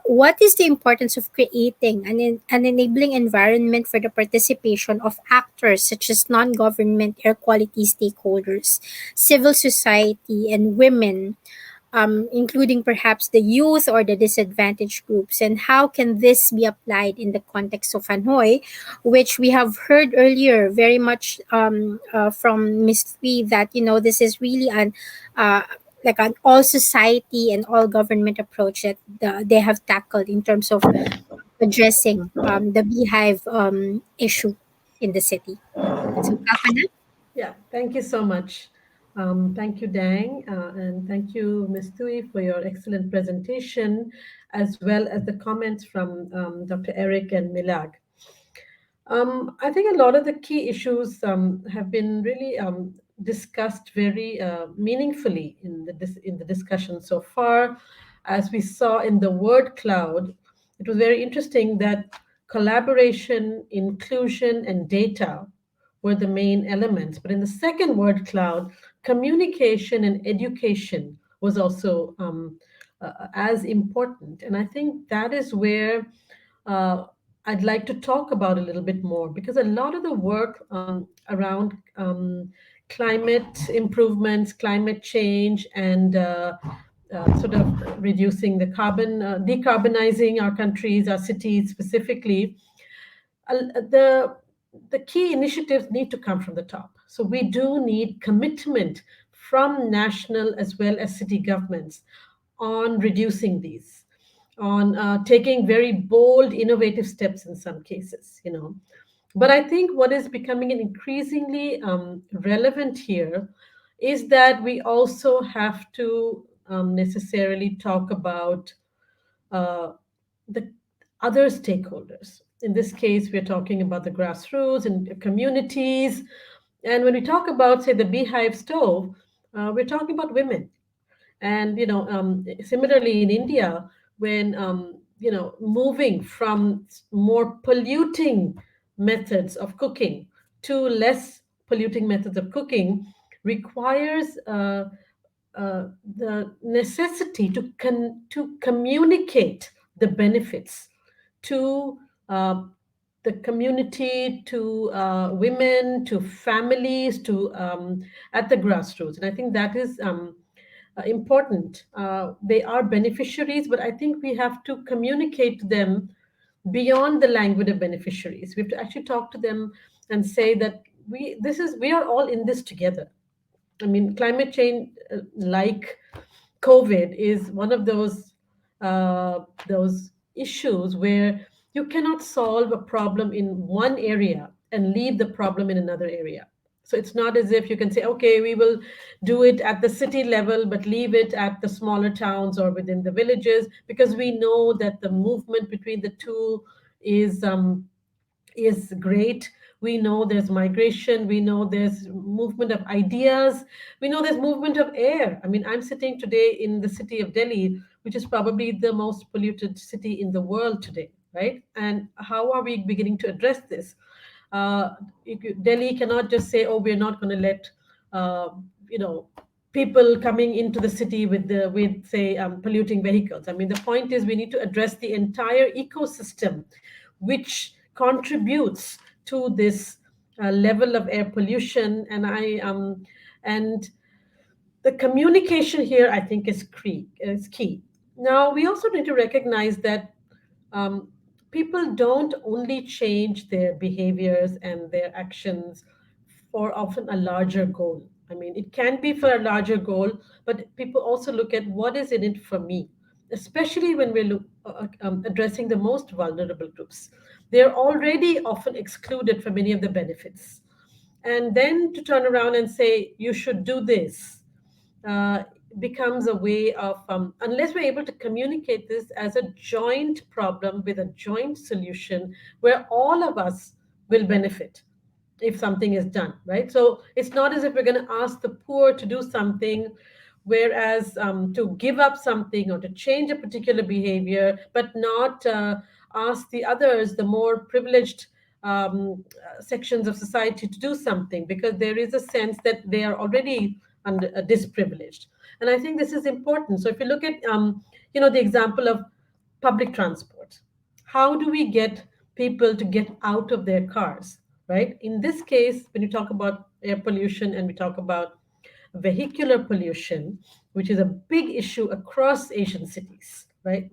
What is the importance of creating an enabling environment for the participation of actors such as non-government air quality stakeholders, civil society, and women, including perhaps the youth or the disadvantaged groups? And how can this be applied in the context of Hanoi, which we have heard earlier very much from Ms. Three that, this is really uh, like an all society and all government approach that they have tackled in terms of addressing the beehive issue in the city. So, Kalpana? Yeah, thank you so much. Thank you, Dang, and thank you, Ms. Tui, for your excellent presentation, as well as the comments from Dr. Eric and Milag. I think a lot of the key issues have been really discussed very meaningfully in the discussion so far. As we saw in the word cloud, it was very interesting that collaboration, inclusion, and data were the main elements. But in the second word cloud, communication and education was also as important. And I think that is where uh, I'd like to talk about a little bit more, because a lot of the work around climate improvements, climate change, and sort of reducing the carbon, decarbonizing our countries, our cities specifically, the key initiatives need to come from the top. So we do need commitment from national as well as city governments on reducing these, on taking very bold, innovative steps in some cases, But I think what is becoming an increasingly relevant here is that we also have to necessarily talk about uh, the other stakeholders. In this case, we're talking about the grassroots and communities. And when we talk about, say, the Beehive Stove, we're talking about women. And similarly in India, when moving from more polluting methods of cooking to less polluting methods of cooking requires the necessity to communicate the benefits to the community, to women, to families, to at the grassroots. And I think that is important. They are beneficiaries, but I think we have to communicate to them beyond the language of beneficiaries. We have to actually talk to them and say that we are all in this together. I mean, climate change, like COVID, is one of those issues where you cannot solve a problem in one area and leave the problem in another area. So it's not as if you can say, okay, we will do it at the city level, but leave it at the smaller towns or within the villages, because we know that the movement between the two is great. We know there's migration, we know there's movement of ideas, we know there's movement of air. I mean, I'm sitting today in the city of Delhi, which is probably the most polluted city in the world today, right? And how are we beginning to address this? Delhi cannot just say, oh, we're not going to let uh, you know people coming into the city with say polluting vehicles. I mean, the point is we need to address the entire ecosystem which contributes to this level of air pollution. And the communication here, I think, is key. Now, we also need to recognize that um, people don't only change their behaviors and their actions for often a larger goal. I mean, it can be for a larger goal, but people also look at what is in it for me, especially when we're addressing the most vulnerable groups. They're already often excluded from many of the benefits. And then to turn around and say, you should do this, uh, becomes a way of, unless we're able to communicate this as a joint problem with a joint solution where all of us will benefit if something is done, right? So it's not as if we're going to ask the poor to do something, whereas to give up something or to change a particular behavior, but not ask the others, the more privileged sections of society, to do something, because there is a sense that they are already disprivileged. And I think this is important. So if you look at the example of public transport, how do we get people to get out of their cars, right? In this case, when you talk about air pollution and we talk about vehicular pollution, which is a big issue across Asian cities, right?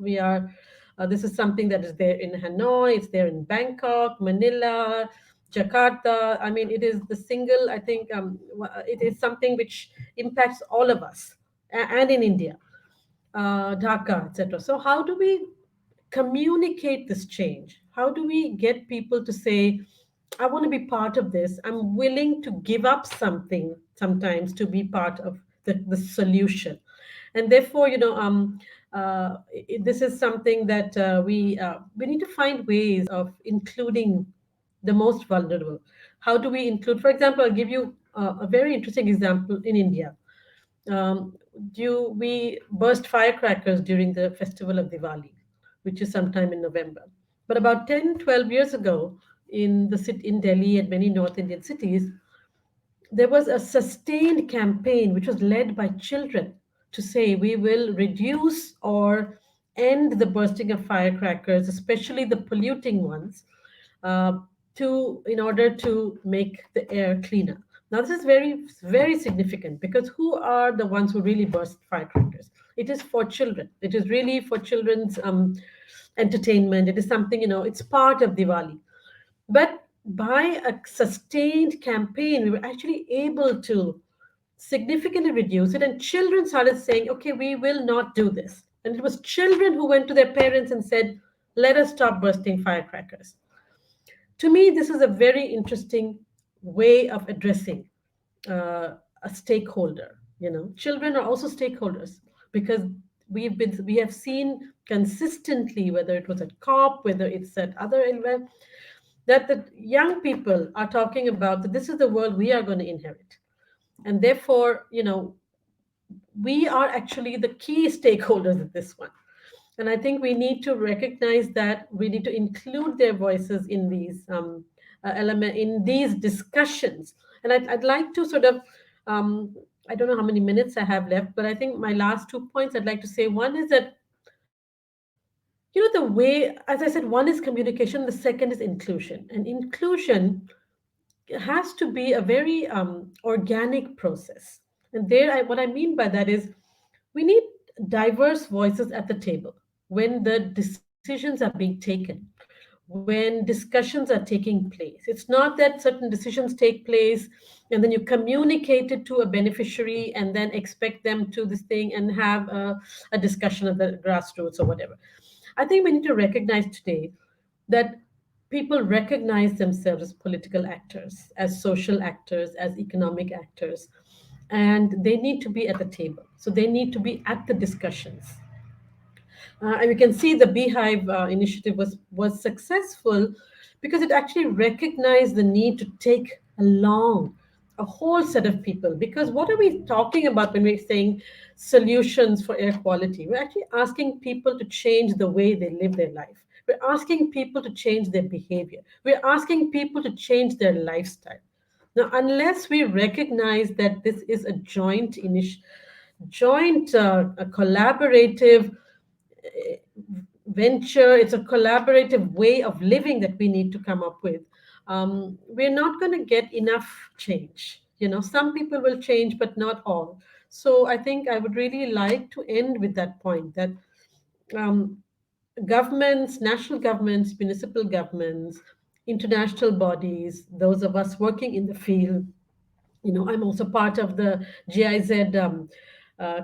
This is something that is there in Hanoi, it's there in Bangkok, Manila, Jakarta. I mean, it is the single, I think, it is something which impacts all of us, and in India, Dhaka, etc. So, how do we communicate this change? How do we get people to say, I want to be part of this? I'm willing to give up something sometimes to be part of the solution. And therefore, this is something that we need to find ways of including the most vulnerable. How do we include, for example, I'll give you a very interesting example in India. um, we burst firecrackers during the festival of Diwali, which is sometime in November. But about 10, 12 years ago, in Delhi and many North Indian cities, there was a sustained campaign which was led by children to say we will reduce or end the bursting of firecrackers, especially the polluting ones, uh, to in order to make the air cleaner. Now, this is very, very significant because who are the ones who really burst firecrackers? It is for children. It is really for children's entertainment. It is something, it's part of Diwali. But by a sustained campaign, we were actually able to significantly reduce it. And children started saying, okay, we will not do this. And it was children who went to their parents and said, let us stop bursting firecrackers. To me, this is a very interesting way of addressing a stakeholder. Children are also stakeholders because we have seen consistently, whether it was at COP, whether it's at other events, that the young people are talking about that this is the world we are going to inherit, and therefore, we are actually the key stakeholders of this one. And I think we need to recognize that we need to include their voices in these element in these discussions. And I'd like to sort of I don't know how many minutes I have left, but I think my last 2 points I'd like to say. One is that, the way, as I said, one is communication, the second is inclusion. And inclusion has to be a very organic process. And what I mean by that is we need diverse voices at the table when the decisions are being taken, when discussions are taking place. It's not that certain decisions take place and then you communicate it to a beneficiary and then expect them to this thing and have a discussion at the grassroots or whatever. I think we need to recognize today that people recognize themselves as political actors, as social actors, as economic actors, and they need to be at the table. So they need to be at the discussions. And we can see the Beehive initiative was successful because it actually recognized the need to take along a whole set of people. Because what are we talking about when we're saying solutions for air quality? We're actually asking people to change the way they live their life. We're asking people to change their behavior. We're asking people to change their lifestyle. Now, unless we recognize that this is a joint, a collaborative venture, it's a collaborative way of living that we need to come up with, we're not going to get enough change. Some people will change, but not all. So I think I would really like to end with that point that um, governments, national governments, municipal governments, international bodies, those of us working in the field, I'm also part of the GIZ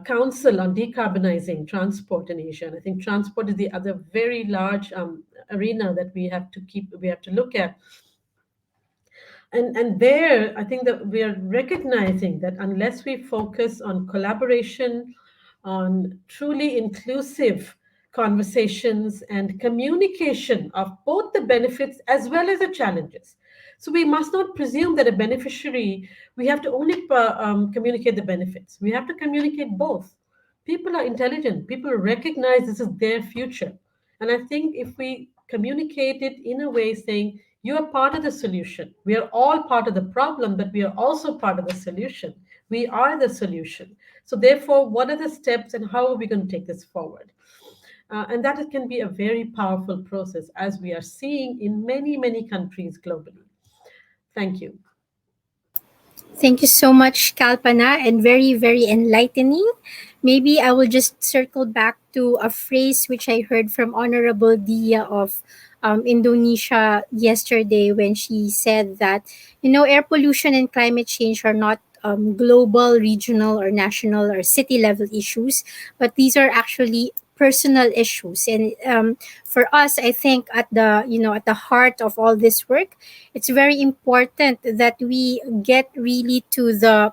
Council on Decarbonizing Transport in Asia. And I think transport is the other very large arena that we have to look at. And there, I think that we are recognizing that unless we focus on collaboration, on truly inclusive conversations and communication of both the benefits as well as the challenges. So we must not presume that a beneficiary, we have to only communicate the benefits. We have to communicate both. People are intelligent. People recognize this is their future. And I think if we communicate it in a way saying, you are part of the solution. We are all part of the problem, but we are also part of the solution. We are the solution. So therefore, what are the steps and how are we going to take this forward? And that can be a very powerful process, as we are seeing in many, many countries globally. Thank you. Thank you so much, Kalpana, and very, very enlightening. Maybe I will just circle back to a phrase which I heard from Honorable Dia of Indonesia yesterday when she said that, air pollution and climate change are not global, regional, or national or city level issues, but these are actually personal issues. And for us, I think at the heart of all this work, it's very important that we get really to the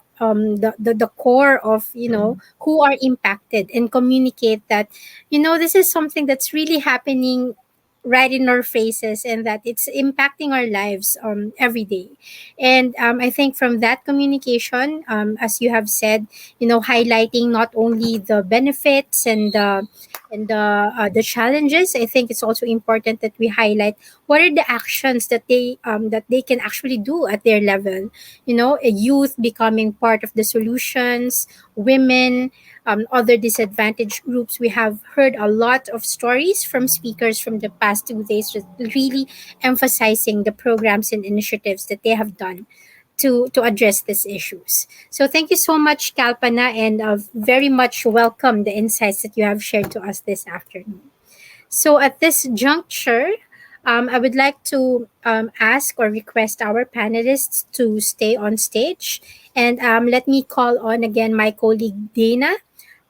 core of who are impacted and communicate that this is something that's really happening right in our faces and that it's impacting our lives every day. And I think from that communication, as you have said, highlighting not only the benefits and the challenges, I think it's also important that we highlight what are the actions that they can actually do at their level. A youth becoming part of the solutions, women, other disadvantaged groups. We have heard a lot of stories from speakers from the past 2 days, just really emphasizing the programs and initiatives that they have done to address these issues. So thank you so much, Kalpana, and very much welcome the insights that you have shared to us this afternoon. So at this juncture, I would like to ask or request our panelists to stay on stage. And let me call on again my colleague Dana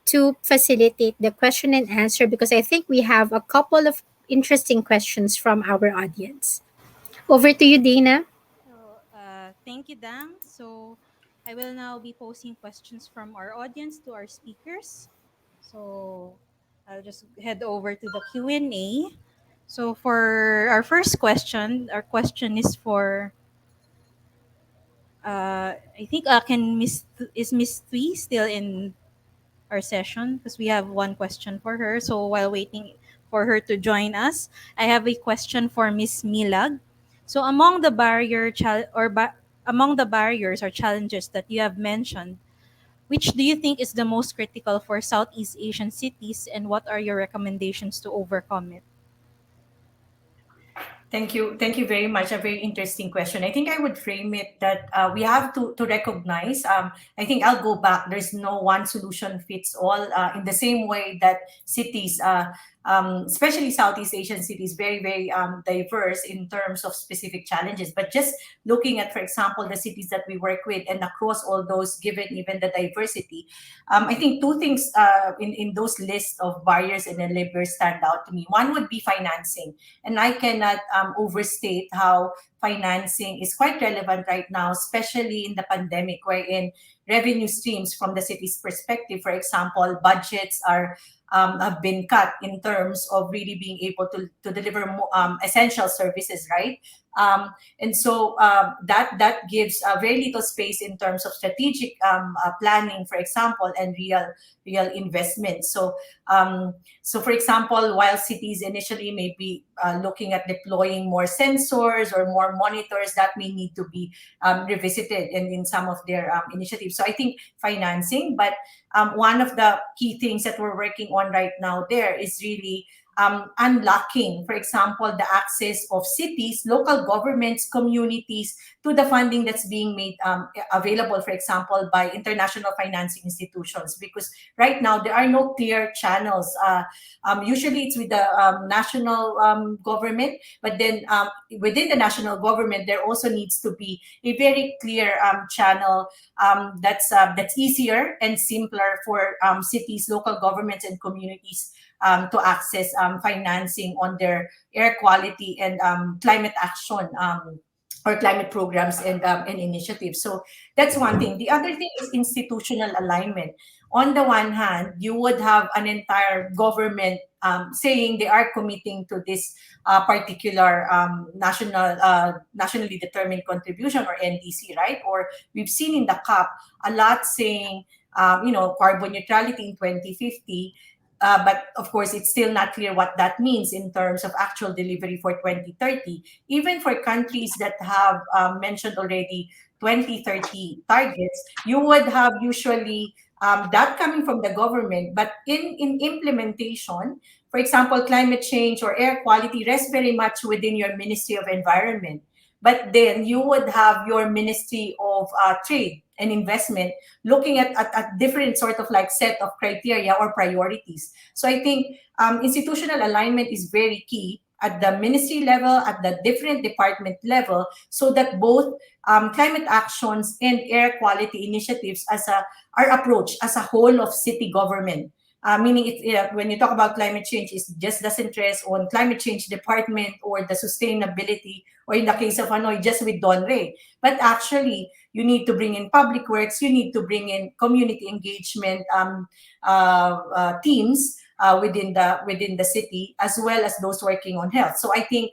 to facilitate the question and answer because I think we have a couple of interesting questions from our audience. Over to you, Dana. So, thank you, Dang. So, I will now be posing questions from our audience to our speakers. So, I'll just head over to the Q&A. So, for our first question, our question is for, I think, can is Miss Tui still in our session? Because we have one question for her. So, while waiting for her to join us, I have a question for Miss Milag. So, among the barriers or challenges that you have mentioned, which do you think is the most critical for Southeast Asian cities, and what are your recommendations to overcome it? Thank you. Thank you very much. A very interesting question. I think I would frame it that we have to recognize. I think I'll go back. There's no one solution fits all. In the same way that cities, especially Southeast Asian cities, very very diverse in terms of specific challenges. But just looking at, for example, the cities that we work with, and across all those, given even the diversity, I think two things in those lists of barriers and enablers stand out to me. One would be financing, and I cannot overstate how financing is quite relevant right now, especially in the pandemic, wherein revenue streams from the city's perspective, for example, budgets are have been cut in terms of really being able to deliver more, essential services, right? And so that gives very little space in terms of strategic planning, for example, and real investment. So for example, while cities initially may be looking at deploying more sensors or more monitors, that may need to be revisited in some of their initiatives. So I think financing, but one of the key things that we're working on right now there is really unlocking, for example, the access of cities, local governments, communities to the funding that's being made available, for example, by international financing institutions. Because right now there are no clear channels. Usually it's with the national government, but then within the national government, there also needs to be a very clear channel that's easier and simpler for cities, local governments, and communities to access financing on their air quality and climate action or climate programs and initiatives. So that's one thing. The other thing is institutional alignment. On the one hand, you would have an entire government saying they are committing to this particular nationally determined contribution, or NDC, right? Or we've seen in the CAP a lot saying, carbon neutrality in 2050. But of course, it's still not clear what that means in terms of actual delivery for 2030. Even for countries that have mentioned already 2030 targets, you would have usually that coming from the government. But in implementation, for example, climate change or air quality rests very much within your Ministry of Environment. But then you would have your Ministry of Trade and Investment looking at different sort of like set of criteria or priorities. So I think institutional alignment is very key at the ministry level, at the different department level, so that both climate actions and air quality initiatives are approached as a whole of city government. Meaning, when you talk about climate change, it just doesn't rest on climate change department or the sustainability, or in the case of Hanoi, just with Don Ray. But actually, you need to bring in public works, you need to bring in community engagement teams within the city, as well as those working on health. So I think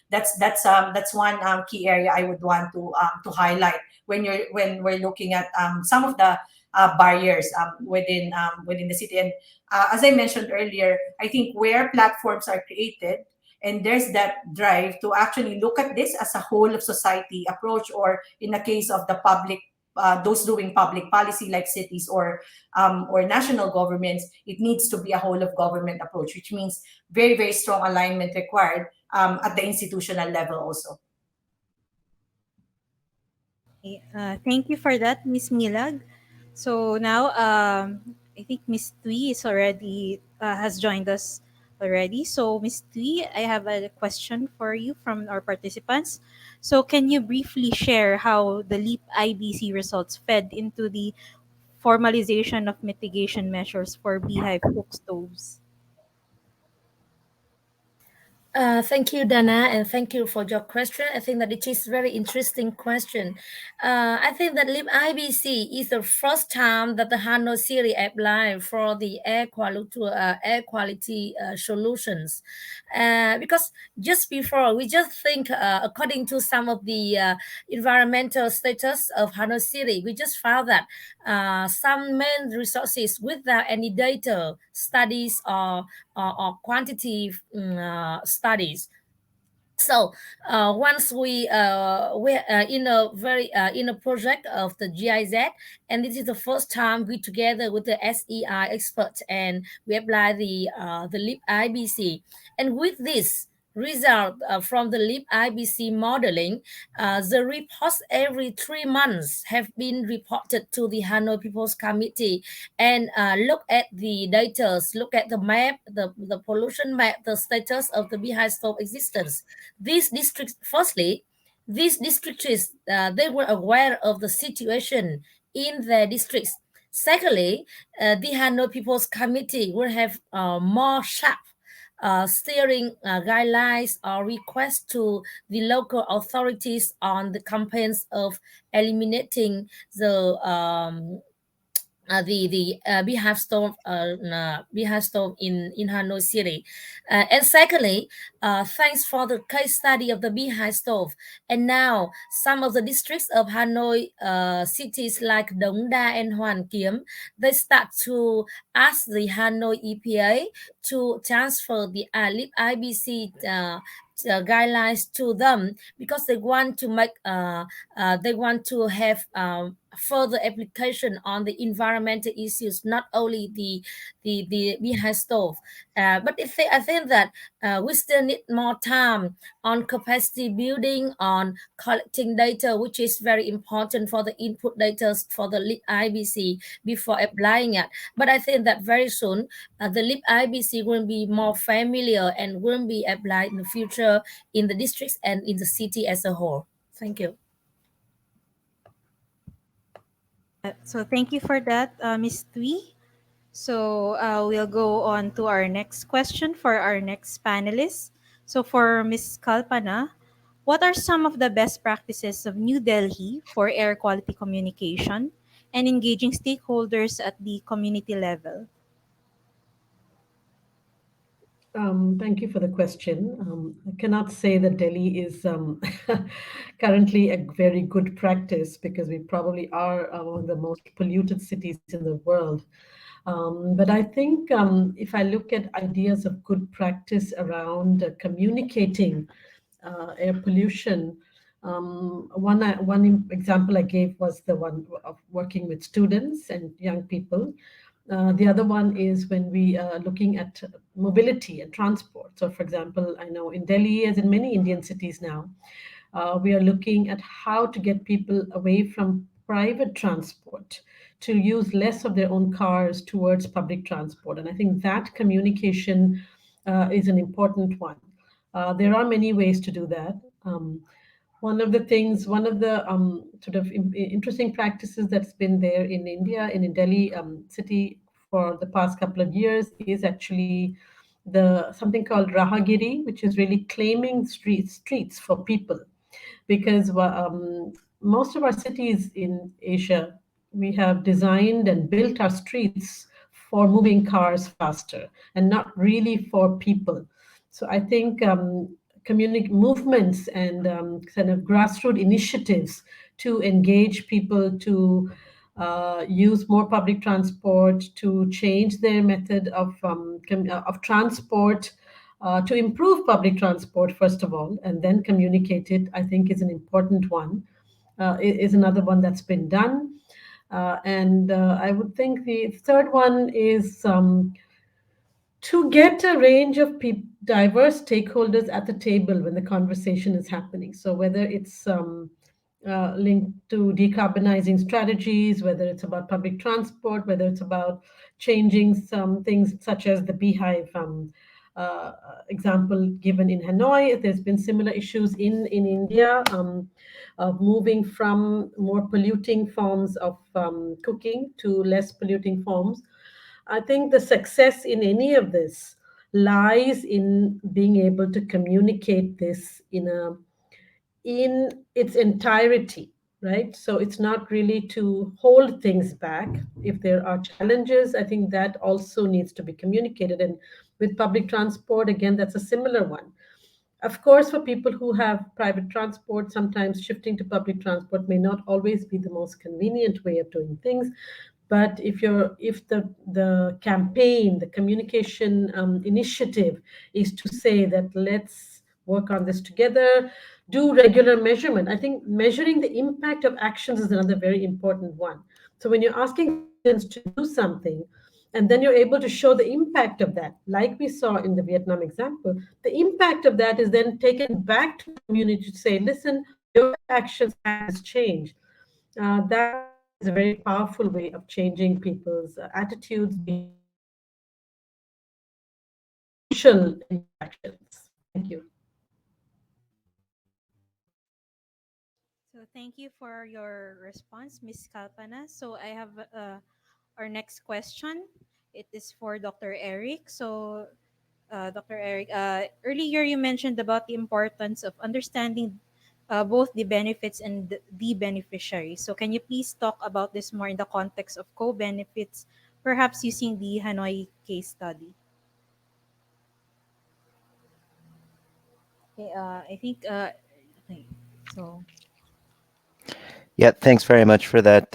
that's one key area I would want to highlight when we're looking at some of the barriers within the city. And as I mentioned earlier, I think where platforms are created and there's that drive to actually look at this as a whole of society approach, or in the case of the public, those doing public policy like cities or national governments, it needs to be a whole of government approach, which means very, very strong alignment required at the institutional level also. Okay, thank you for that, Miss Milag. So now, I think Miss Tui is already has joined us already. So Miss Tui, I have a question for you from our participants. So can you briefly share how the LEAP IBC results fed into the formalization of mitigation measures for Beehive cook stoves? Thank you, Dana, and thank you for your question. I think that it is very interesting question. I think that LIB IBC is the first time that the Hanoi City applied for the air quality solutions. Because just before, we just think according to some of the environmental status of Hanoi City, we just found that some main resources without any data, studies, or quantitative studies. So once we're in a very in a project of the GIZ, and this is the first time we together with the SEI experts, and we apply the LEAP IBC, and with this result from the LEAP IBC modeling, the reports every 3 months have been reported to the Hanoi People's Committee, and look at the data, look at the map, the pollution map, the status of the Beehive Stove existence. These districts, firstly, these districts, they were aware of the situation in their districts. Secondly, the Hanoi People's Committee will have more sharp steering guidelines or requests to the local authorities on the campaigns of eliminating the Beehive Stove in Hanoi City, and secondly, thanks for the case study of the Beehive Stove, and now some of the districts of Hanoi cities like Dong Da and Hoàn Kiếm, they start to ask the Hanoi EPA to transfer the LIP IBC guidelines to them, because they want to make they want to have further application on the environmental issues, not only the Beehive Stove. But I think that we still need more time on capacity building, on collecting data, which is very important for the input data for the LIP IBC before applying it. But I think that very soon the LIP IBC will be more familiar and will be applied in the future in the districts and in the city as a whole. Thank you. So thank you for that, Miss Tui. So we'll go on to our next question for our next panelist. So for Ms. Kalpana, what are some of the best practices of New Delhi for air quality communication and engaging stakeholders at the community level? Thank you for the question. I cannot say that Delhi is currently a very good practice, because we probably are one of the most polluted cities in the world. But I think if I look at ideas of good practice around communicating air pollution, one example I gave was the one of working with students and young people. The other one is when we are looking at mobility and transport. So, for example, I know in Delhi, as in many Indian cities now, We are looking at how to get people away from private transport to use less of their own cars towards public transport. And I think that communication is an important one. There are many ways to do that. One of the things, one of the sort of interesting practices that's been there in India, in Delhi city for the past couple of years, is actually the something called Rahagiri, which is really claiming streets for people, because most of our cities in Asia, we have designed and built our streets for moving cars faster and not really for people. So I think movements and kind of grassroots initiatives to engage people to use more public transport, to change their method of transport, to improve public transport, first of all, and then communicate it, I think is an important one, is another one that's been done. And I would think the third one is to get a range of diverse stakeholders at the table when the conversation is happening. So whether it's linked to decarbonizing strategies, whether it's about public transport, whether it's about changing some things such as the Beehive example given in Hanoi. There's been similar issues in India of moving from more polluting forms of cooking to less polluting forms. I think the success in any of this lies in being able to communicate this in its entirety, right? So it's not really to hold things back. If there are challenges, I think that also needs to be communicated. And with public transport, again, that's a similar one. Of course, for people who have private transport, sometimes shifting to public transport may not always be the most convenient way of doing things. But if the campaign, the communication initiative is to say that let's work on this together, do regular measurement. I think measuring the impact of actions is another very important one. So when you're asking citizens to do something, and then you're able to show the impact of that, like we saw in the Vietnam example, the impact of that is then taken back to the community to say, listen, your actions had this change. That I think is a very powerful way of changing people's attitudes, behaviors, social interactions. Thank you. So thank you for your response, Ms. Kalpana. So I have our next question. It is for Dr. Eric. So, Dr. Eric, earlier you mentioned about the importance of understanding both the benefits and the beneficiaries. So can you please talk about this more in the context of co-benefits, perhaps using the Hanoi case study? Okay, I think okay. So Yeah, thanks very much for that,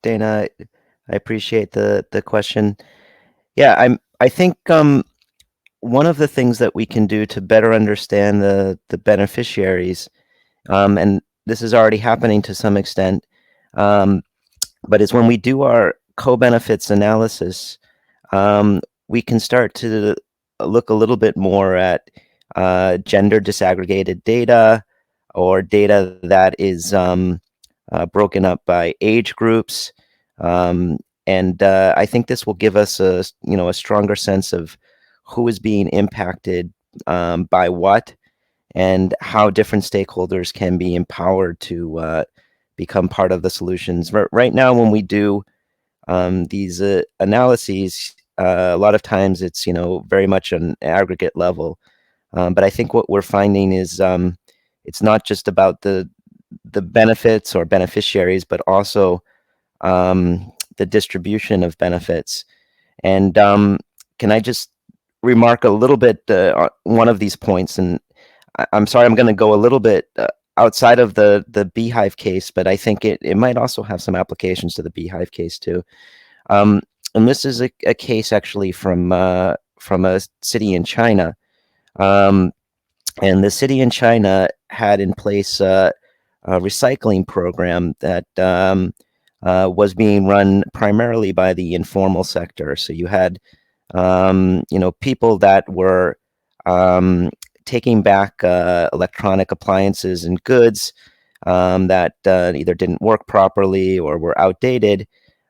Dana. I appreciate the question. Yeah, I think one of the things that we can do to better understand the beneficiaries, and this is already happening to some extent, but it's when we do our co-benefits analysis, we can start to look a little bit more at gender disaggregated data, or data that is broken up by age groups. And I think this will give us a stronger sense of who is being impacted by what, and how different stakeholders can be empowered to become part of the solutions. Right now, when we do these analyses, a lot of times it's very much an aggregate level. But I think what we're finding is it's not just about the benefits or beneficiaries, but also the distribution of benefits. And can I just remark a little bit on one of these points? And I'm sorry, I'm going to go a little bit outside of the Beehive case, but I think it might also have some applications to the Beehive case too. And this is a case actually from a city in China. And the city in China had in place a recycling program that was being run primarily by the informal sector. So you had people that were taking back electronic appliances and goods that either didn't work properly or were outdated.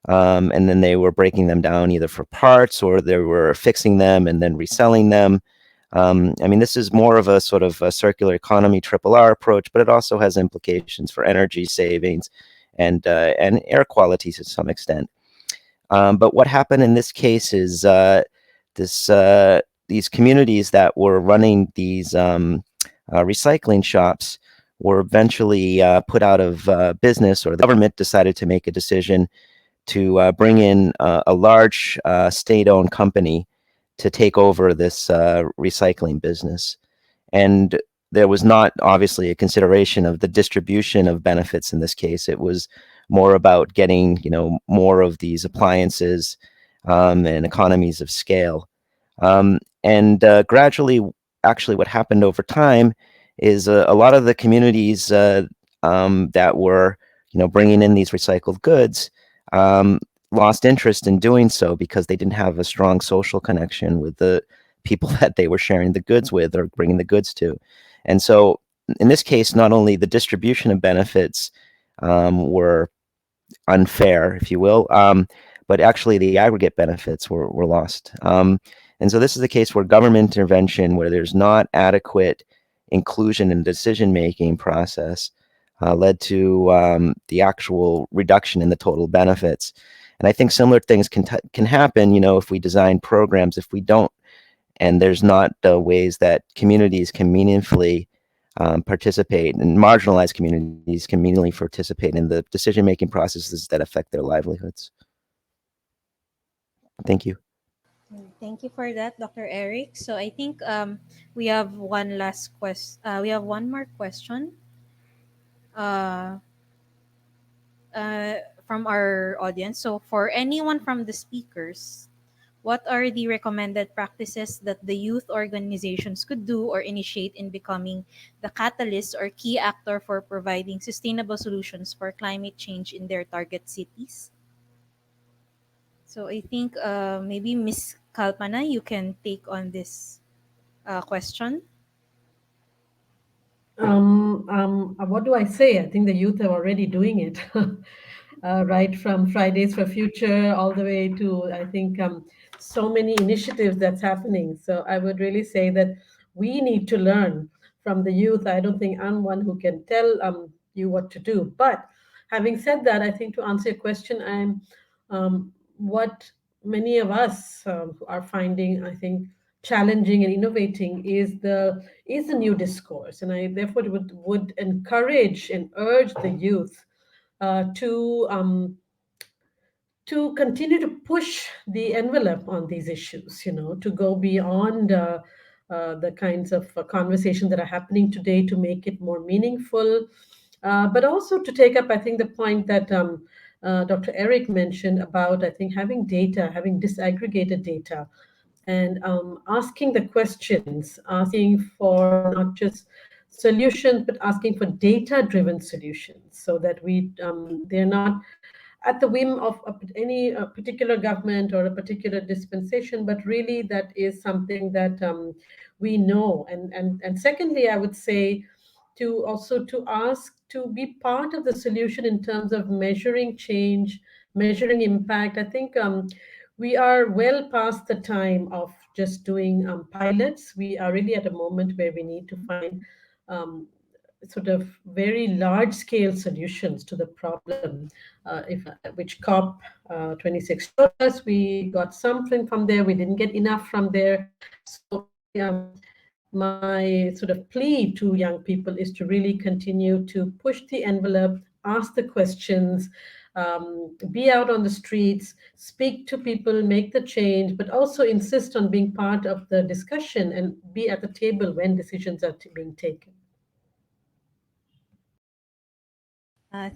And then they were breaking them down either for parts, or they were fixing them and then reselling them. I mean, this is more of a sort of a circular economy triple R approach, but it also has implications for energy savings and air quality to some extent. But what happened in this case is these communities that were running these recycling shops were eventually put out of business, or the government decided to make a decision to bring in a large state-owned company to take over this recycling business. And there was not obviously a consideration of the distribution of benefits in this case. It was more about getting, more of these appliances and economies of scale. And gradually, actually, what happened over time is a lot of the communities that were, bringing in these recycled goods lost interest in doing so because they didn't have a strong social connection with the people that they were sharing the goods with or bringing the goods to. And so in this case, not only the distribution of benefits were unfair, if you will, but actually the aggregate benefits were lost. And so this is a case where government intervention, where there's not adequate inclusion in the decision-making process, led to the actual reduction in the total benefits. And I think similar things can happen, if we design programs. If we don't, and there's not ways that communities can meaningfully participate, and marginalized communities can meaningfully participate in the decision-making processes that affect their livelihoods. Thank you. Thank you for that, Dr. Eric. So I think we have one last question. We have one more question uh, from our audience. So for anyone from the speakers, what are the recommended practices that the youth organizations could do or initiate in becoming the catalyst or key actor for providing sustainable solutions for climate change in their target cities? So I think maybe Miss Kalpana, you can take on this question. What do I say? I think the youth are already doing it, right from Fridays for Future all the way to, I think, so many initiatives that's happening. So I would really say that we need to learn from the youth. I don't think I'm one who can tell you what to do. But having said that, I think to answer your question, what many of us are finding, I think, challenging and innovating is the new discourse, and I therefore would encourage and urge the youth uh, to um, to continue to push the envelope on these issues, to go beyond the kinds of conversation that are happening today, to make it more meaningful, but also to take up, I think, the point that Dr. Eric mentioned about, I think, having data, having disaggregated data, and asking the questions, asking for not just solutions, but asking for data-driven solutions, so that they're not at the whim of any particular government or a particular dispensation, but really that is something that we know. And secondly, I would say to also to ask to be part of the solution in terms of measuring change, measuring impact. I think we are well past the time of just doing pilots. We are really at a moment where we need to find sort of very large scale solutions to the problem, if which COP 26 showed us. We got something from there, we didn't get enough from there. So my sort of plea to young people is to really continue to push the envelope, ask the questions, be out on the streets, speak to people, make the change, but also insist on being part of the discussion and be at the table when decisions are being taken.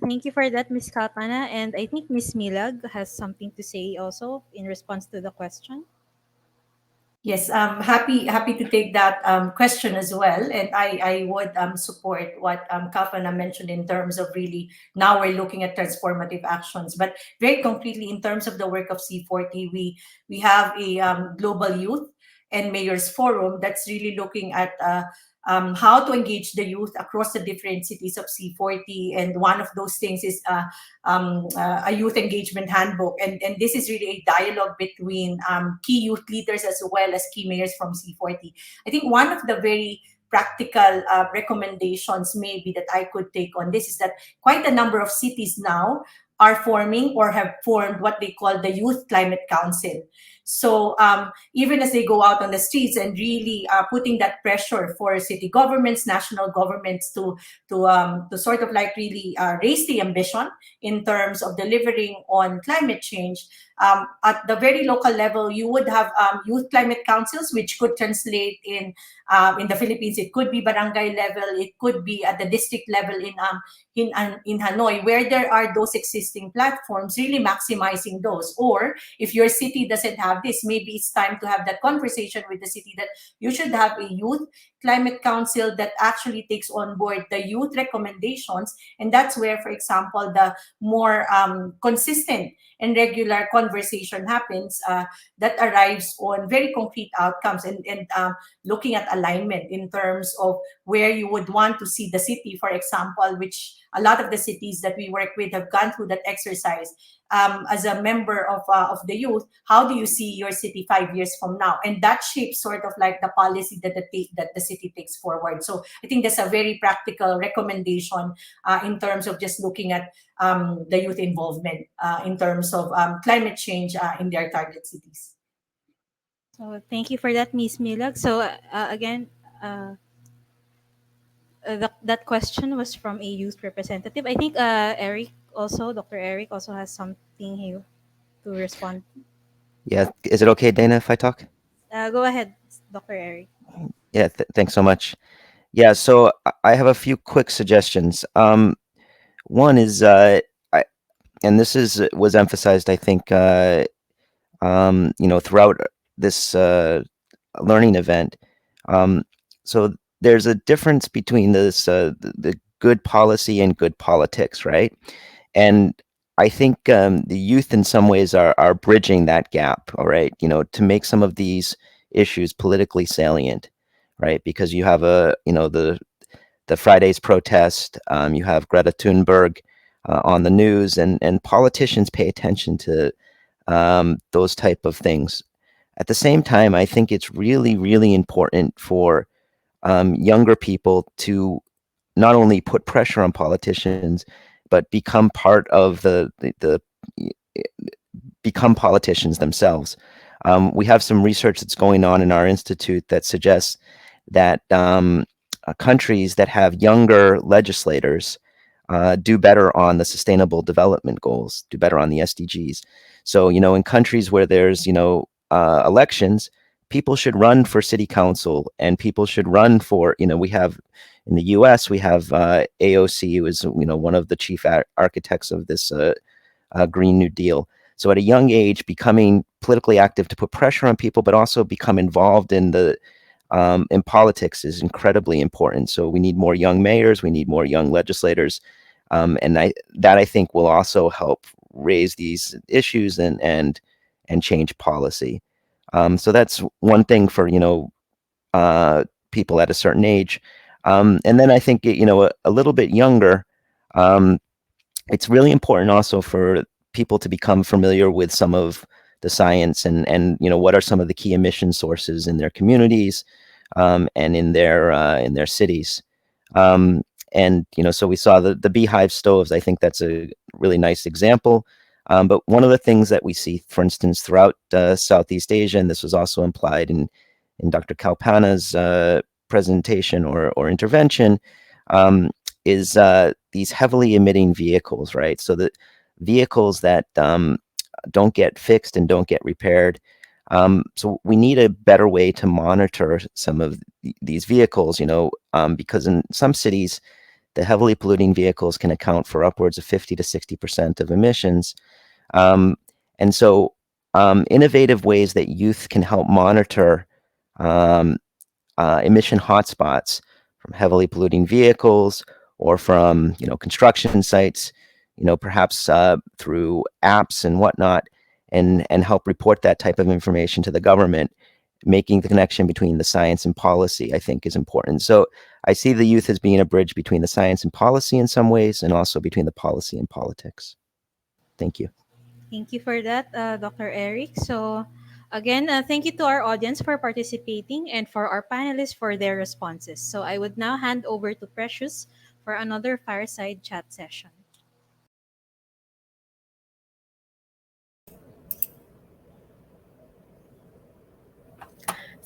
Thank you for that, Miss Kalpana. And I think Miss Milag has something to say also in response to the question. Yes, I'm happy to take that question as well, and I would support what Kapana mentioned in terms of really now we're looking at transformative actions, but very concretely in terms of the work of C40, we have a global youth and mayors forum that's really looking at how to engage the youth across the different cities of C40. And one of those things is a youth engagement handbook. And this is really a dialogue between key youth leaders as well as key mayors from C40. I think one of the very practical recommendations maybe that I could take on this is that quite a number of cities now are forming or have formed what they call the Youth Climate Council. So even as they go out on the streets and really putting that pressure for city governments, national governments to sort of like really raise the ambition in terms of delivering on climate change. At the very local level, you would have youth climate councils, which could translate in the Philippines. It could be barangay level, it could be at the district level in Hanoi, where there are those existing platforms, really maximizing those. Or if your city doesn't have this, maybe it's time to have that conversation with the city that you should have a youth climate council that actually takes on board the youth recommendations. And that's where, for example, the more consistent and regular conversation happens that arrives on very concrete outcomes and looking at alignment in terms of where you would want to see the city, for example, which a lot of the cities that we work with have gone through that exercise. As a member of the youth, how do you see your city 5 years from now? And that shapes sort of like the policy that the city takes forward. So I think that's a very practical recommendation in terms of just looking at the youth involvement in terms of climate change in their target cities. So thank you for that, Ms. Milag. So again, that question was from a youth representative. I think Eric also, Dr. Eric also has something here to respond. Yeah, is it okay, Dana, if I talk? Go ahead, Dr. Eric. Yeah, thanks so much. Yeah, so I have a few quick suggestions. One is, and this was emphasized, I think, throughout this learning event. So there's a difference between this the good policy and good politics, right? And I think the youth in some ways are bridging that gap, all right, to make some of these issues politically salient, right? Because you have the Friday's protest, you have Greta Thunberg on the news, and politicians pay attention to those type of things. At the same time, I think it's really, really important for younger people to not only put pressure on politicians, but become part of become politicians themselves. We have some research that's going on in our institute that suggests that countries that have younger legislators do better on the sustainable development goals, do better on the SDGs. So, in countries where there's, elections, people should run for city council, and people should run for, we have in the US, we have AOC, who is, one of the chief architects of this Green New Deal. So at a young age, becoming politically active to put pressure on people, but also become involved in politics is incredibly important. So we need more young mayors, we need more young legislators, and I think will also help raise these issues and change policy. So that's one thing for people at a certain age, and then I think a little bit younger. It's really important also for people to become familiar with some of the science and what are some of the key emission sources in their communities and in their cities. And so we saw the Beehive Stoves. I think that's a really nice example. But one of the things that we see, for instance, throughout Southeast Asia, and this was also implied in Dr. Kalpana's presentation or intervention, is these heavily emitting vehicles, right? So the vehicles that don't get fixed and don't get repaired. So we need a better way to monitor some of these vehicles, because in some cities, the heavily polluting vehicles can account for upwards of 50 to 60% of emissions. And so innovative ways that youth can help monitor emission hotspots from heavily polluting vehicles or from construction sites, perhaps through apps and whatnot, and help report that type of information to the government, making the connection between the science and policy, I think, is important. So I see the youth as being a bridge between the science and policy in some ways, and also between the policy and politics. Thank you. Thank you for that, Dr. Eric. So, again, thank you to our audience for participating and for our panelists for their responses. So, I would now hand over to Precious for another fireside chat session.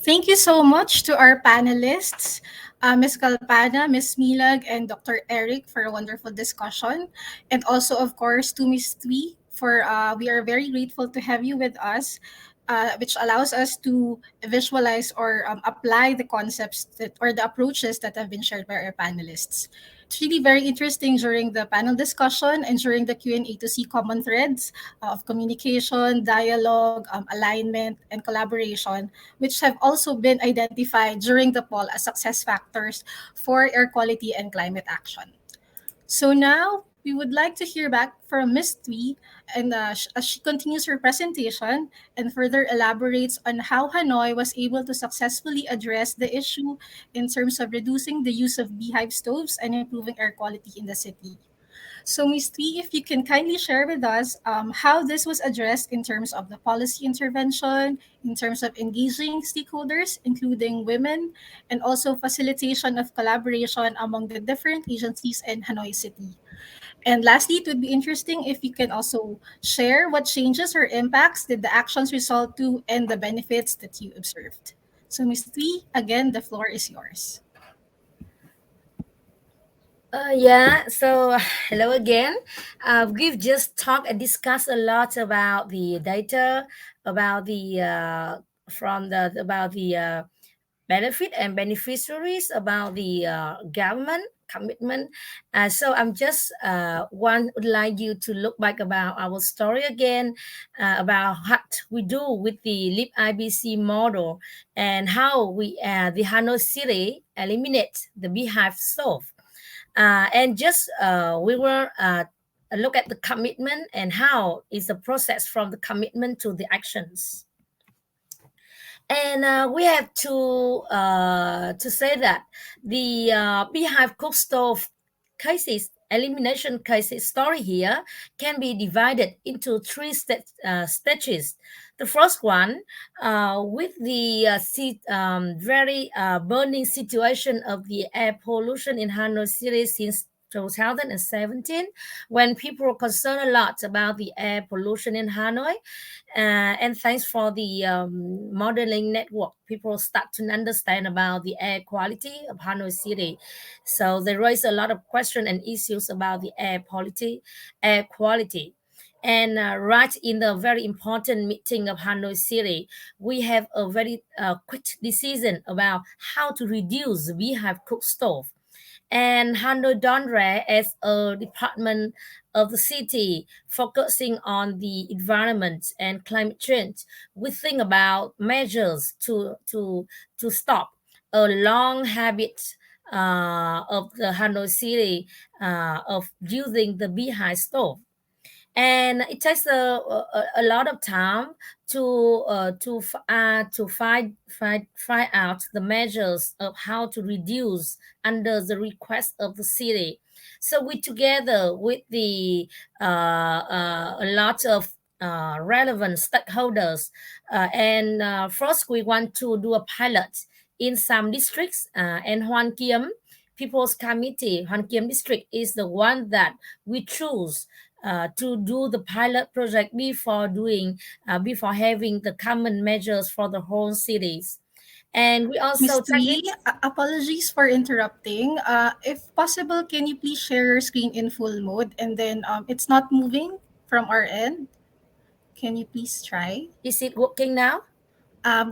Thank you so much to our panelists, Ms. Kalpana, Ms. Milag, and Dr. Eric for a wonderful discussion. And also, of course, to Ms. Tui for we are very grateful to have you with us, which allows us to visualize or apply the concepts that or the approaches that have been shared by our panelists. It's really very interesting during the panel discussion and during the Q&A to see common threads of communication, dialogue, alignment, and collaboration, which have also been identified during the poll as success factors for air quality and climate action. So now we would like to hear back from Ms. Tui and as she continues her presentation and further elaborates on how Hanoi was able to successfully address the issue in terms of reducing the use of beehive stoves and improving air quality in the city. So, Ms. Tui, if you can kindly share with us how this was addressed in terms of the policy intervention, in terms of engaging stakeholders, including women, and also facilitation of collaboration among the different agencies in Hanoi City. And lastly, it would be interesting if you can also share what changes or impacts did the actions result to and the benefits that you observed. So, Ms. Tui, again, the floor is yours. Yeah, so hello again. We've just talked and discussed a lot about the data, about the about the benefit and beneficiaries, about the government commitment. So I'm just one would like you to look back about our story again, about what we do with the LIP IBC model and how we the Hanoi City eliminate the beehive stove. And just we will look at the commitment and how is the process from the commitment to the actions. And we have to say that the beehive cook stove cases elimination cases story here can be divided into three stages. The first one, with the very burning situation of the air pollution in Hanoi City since 2017, when people are concerned a lot about the air pollution in Hanoi. And thanks for the modeling network, people start to understand about the air quality of Hanoi City. So they raise a lot of questions and issues about the air quality. And right in the very important meeting of Hanoi City, we have a very quick decision about how to reduce the beehive cook stove. And Hanoi Donre as a department of the city focusing on the environment and climate change, we think about measures to stop a long habit of the Hanoi City of using the beehive stove. And it takes a lot of time to find out the measures of how to reduce under the request of the city. So we together with the a lot of relevant stakeholders, and first we want to do a pilot in some districts, and Hoan Kiem People's Committee, Hoan Kiem district is the one that we choose to do the pilot project before having the common measures for the whole cities. And we Ms. also Tui, apologies for interrupting. If possible, can you please share your screen in full mode and then it's not moving from our end? Can you please try? is it working now?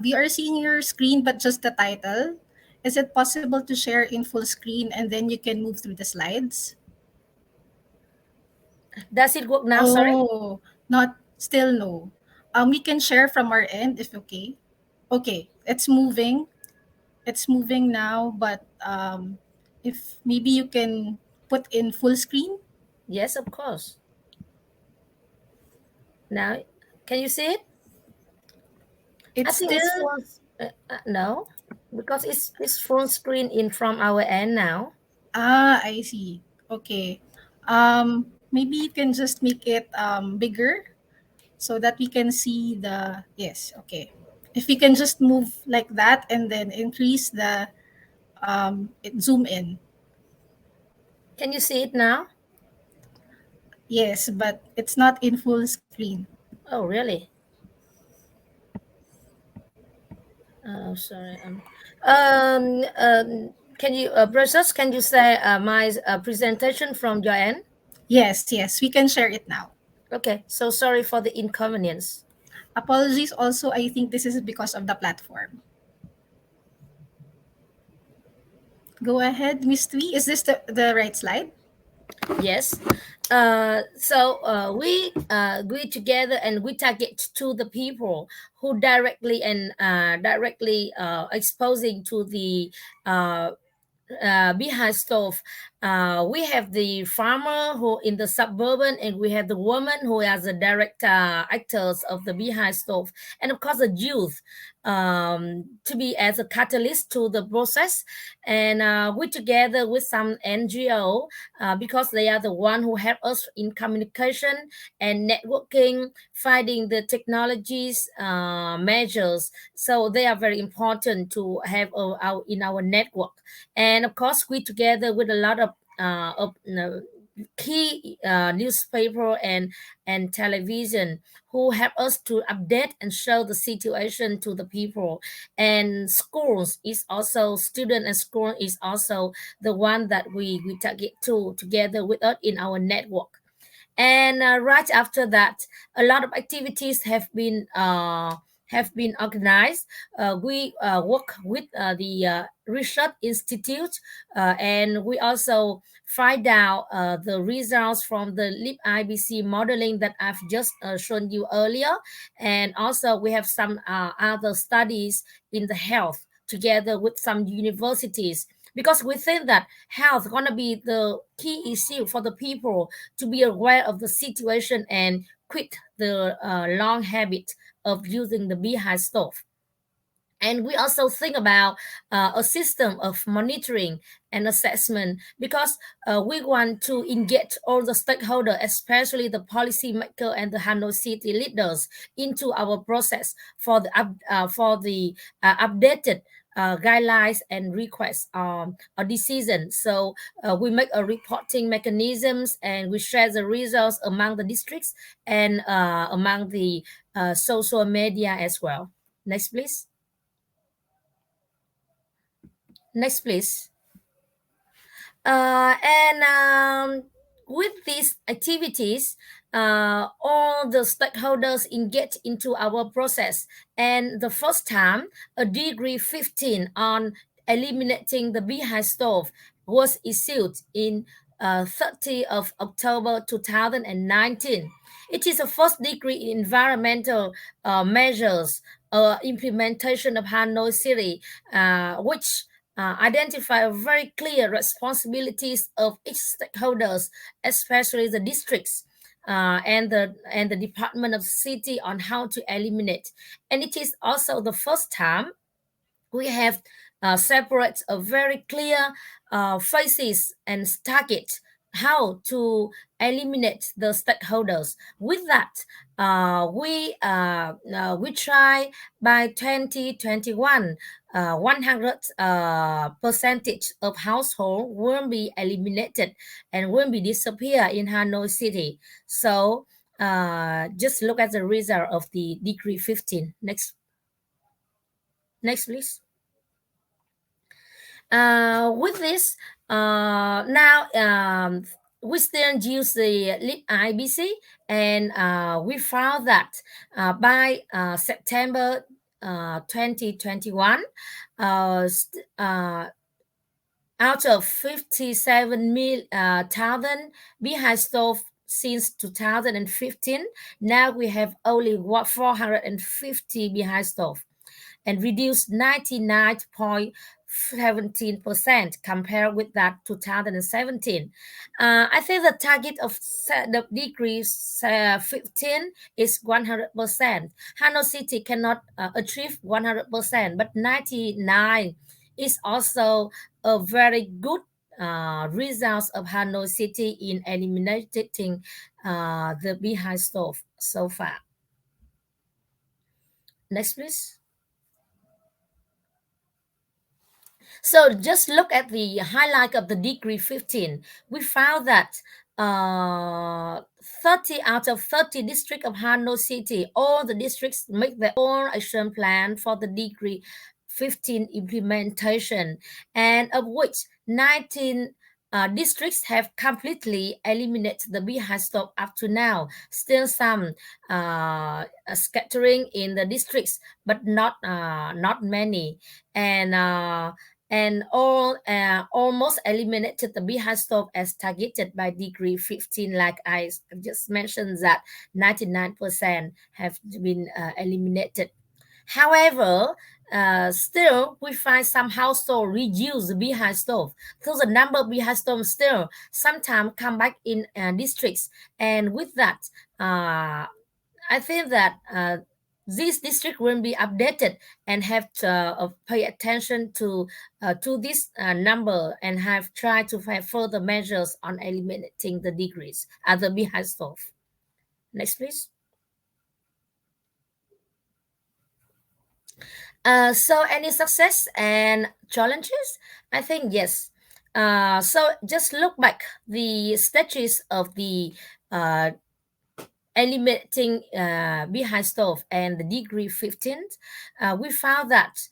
We are seeing your screen, but just the title. Is it possible to share in full screen and then you can move through the slides? Does it work now? Sorry. Oh, not still no. We can share from our end if okay. Okay, it's moving. It's moving now, but if maybe you can put in full screen. Yes, of course. Now, can you see it? I It's think it's still full. No, because it's full screen in from our end now. Ah, I see. Okay. Maybe you can just make it bigger so that we can see the, yes, okay. If we can just move like that and then increase the zoom in. Can you see it now? Yes, but it's not in full screen. Oh, really? Oh, sorry. Can you, Precious, can you say my presentation from your end? Yes, yes, we can share it now. Okay, so sorry for the inconvenience. Apologies also, I think this is because of the platform. Go ahead, Miss Tui. Is this the right slide? Yes. We together and we target to the people who directly exposing to the uh, Beehive Stove. We have the farmer who in the suburban, and we have the woman who are the direct actors of the Beehive Stove, and of course the youth to be as a catalyst to the process. And we together with some NGO because they are the one who help us in communication and networking, finding the technologies measures. So they are very important to have in our network. And of course we together with a lot of key newspaper and television who help us to update and show the situation to the people. And schools is also student, and school is also the one that we target to together with us in our network. And right after that, a lot of activities have been organized. We work with the research institute, and we also find out the results from the lib ibc modeling that I've just shown you earlier. And also we have some other studies in the health together with some universities, because we think that health going to be the key issue for the people to be aware of the situation and quit the long habit of using the beehive stove. And we also think about a system of monitoring and assessment, because we want to engage all the stakeholders, especially the policymaker and the Hanoi city leaders, into our process for the updated guidelines and requests a decision. So we make a reporting mechanisms, and we share the results among the districts and among the social media as well. Next, please. Next, please. And with these activities, all the stakeholders engage into our process. And the first time, a degree 15 on eliminating the beehive stove was issued in 30 of October 2019. It is a first degree in environmental measures implementation of Hanoi City, which identify very clear responsibilities of each stakeholders, especially the districts and the Department of City on how to eliminate. And it is also the first time we have separate a very clear phases and target how to eliminate the stakeholders. With that, we try by 2021, 100 percentage of household will be eliminated and will be disappear in Hanoi City. So just look at the result of the degree 15. Next, please. With this, now we still use the lib IBC, and we found that by September 2021, out of 57,000 beehive stove since 2015, now we have only 450 beehive stove, and reduced 99.5 17% compared with that 2017. I think the target of the decrease 15 is 100%. Hanoi City cannot achieve 100%, but 99 is also a very good results of Hanoi City in eliminating the Beehive Stove so far. Next, please. So just look at the highlight of the degree 15. We found that 30 out of 30 districts of Hanoi City, all the districts make their own action plan for the degree 15 implementation, and of which 19 districts have completely eliminated the Beehive Stove up to now. Still some scattering in the districts, but not many. And all almost eliminated the Beehive Stove as targeted by degree 15. Like I just mentioned, that 99% have been eliminated. However, still we find some household reduce the Beehive Stove. So the number of Beehive Stove still sometimes come back in districts, and with that, I think that this district will be updated and have to pay attention to this number, and have tried to find further measures on eliminating the degrees at the Beehive Stove. Next, please. So any success and challenges? I think yes. So just look back the stages of the eliminating Beehive Stove and the degree 15. We found that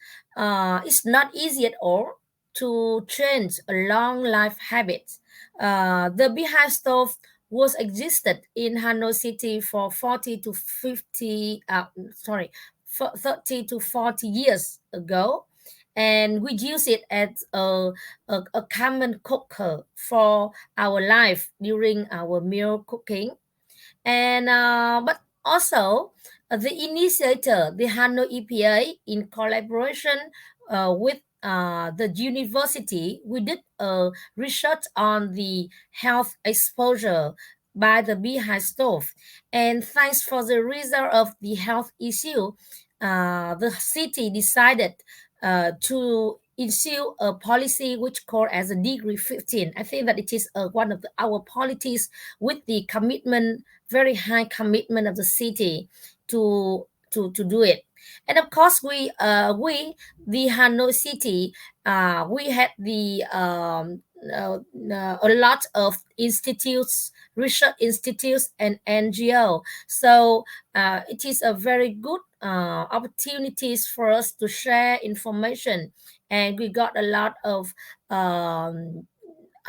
it's not easy at all to change a long life habit. The Beehive Stove was existed in Hanoi City for 40 to 50 30 to 40 years ago, and we use it as a common cooker for our life during our meal cooking. And but also the initiator, the Hanoi EPA, in collaboration with the university, we did research on the health exposure by the Beehive Stove, and thanks for the result of the health issue, the city decided to issue a policy which called as a degree 15. I think that it is one of our policies with the commitment, very high commitment of the city to do it. And of course, we the Hanoi City, we had the a lot of institutes, research institutes, and NGO. So it is a very good opportunities for us to share information, and we got a lot of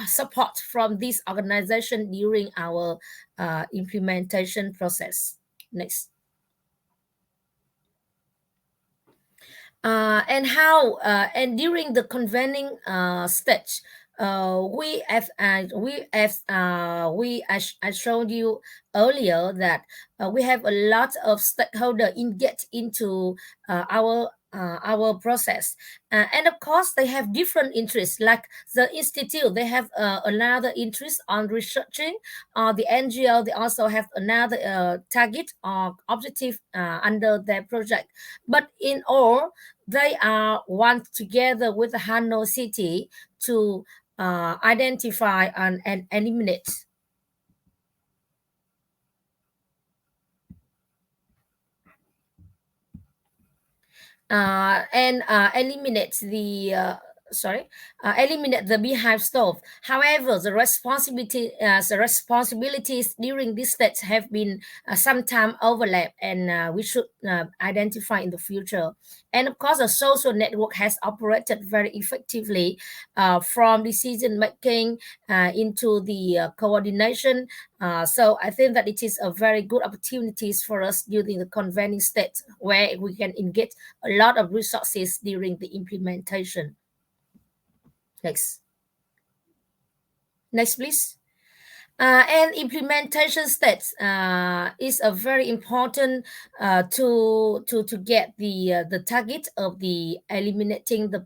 support from this organization during our implementation process. Next. And how and during the convening stage, I showed you earlier that we have a lot of stakeholder engaged into our process, and of course they have different interests. Like the institute, they have another interest on researching. The NGO, they also have another target or objective under their project. But in all, they are one together with the Hanoi City to identify and eliminate eliminate the Beehive Stove. However, the responsibilities during this stage have been sometime overlap, and we should identify in the future. And of course, the social network has operated very effectively from decision making into the coordination. So I think that it is a very good opportunities for us during the convening stage, where we can engage a lot of resources during the implementation. Next, please. And implementation steps is a very important to get the target of the eliminating the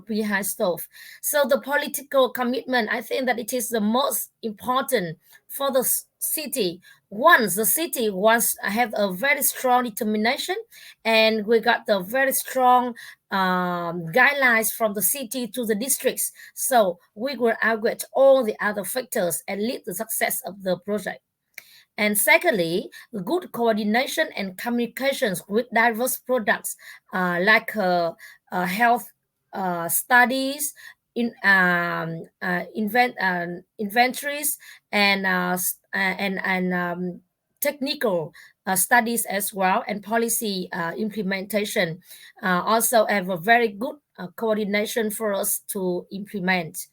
beehive stove. So the political commitment, I think that it is the most important for the city. Once the city wants have a very strong determination, and we got the very strong guidelines from the city to the districts, so we will evaluate all the other factors and lead the success of the project. And secondly, good coordination and communications with diverse products health studies, inventories, and technical studies as well, and policy implementation. Also have a very good coordination for us to implement.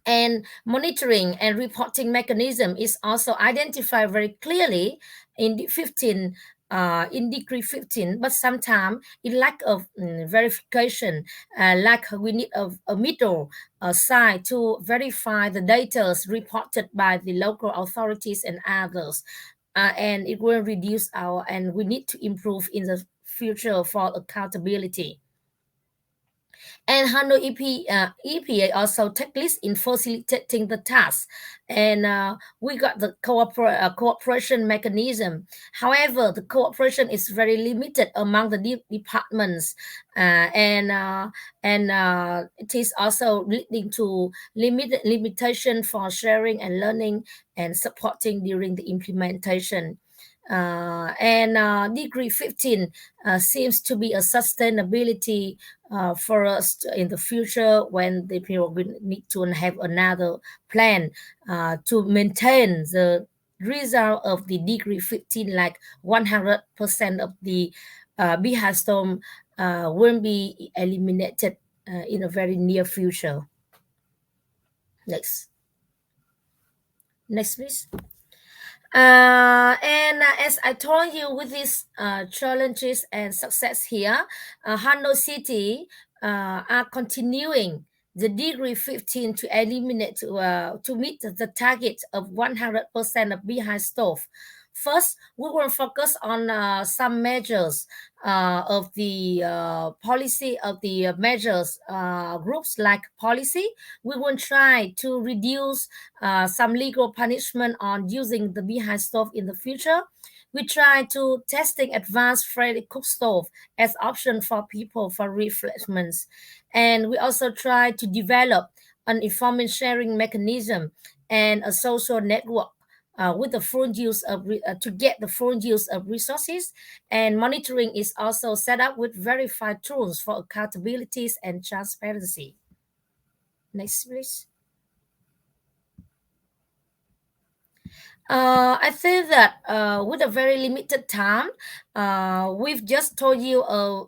And monitoring and reporting mechanism is also identified very clearly in the 15 in decree 15, but sometimes in lack of verification, like we need a middle side to verify the data reported by the local authorities and others, and it will reduce our, and we need to improve in the future for accountability. And Hanoi EPA also take lead in facilitating the task, and we got the cooperation mechanism. However, the cooperation is very limited among the departments, and it is also leading to limitation for sharing and learning and supporting during the implementation. And degree 15 seems to be a sustainability for us in the future, when the people will need to have another plan to maintain the result of the degree 15, like 100% of the beehive storm will be eliminated in a very near future. Next please. And as I told you, with these challenges and success here, Hanoi City are continuing the degree 15 to eliminate to meet the target of 100% of beehive stove. First, we will focus on some measures of the policy of the measures groups, like policy. We will try to reduce some legal punishment on using the beehive stove in the future. We try to testing advanced Freddy cook stove as option for people for refreshments, and we also try to develop an information sharing mechanism and a social network with the full use of to get the full use of resources. And monitoring is also set up with verified tools for accountabilities and transparency. Next please. I think that with a very limited time, we've just told you a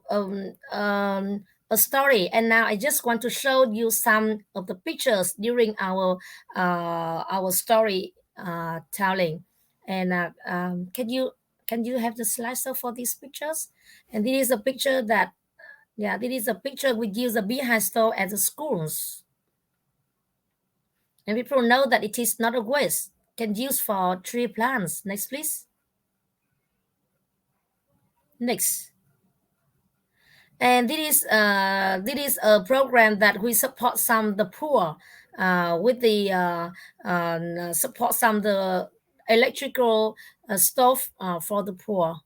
story, and now I just want to show you some of the pictures during our story telling. And can you have the slicer for these pictures? And this is a picture that, yeah, this is a picture we use a beehive stove at the schools, and people know that it is not a waste, can use for tree plants. Next please. Next. And this is a program that we support some the poor with the support some the electrical stove for the poor.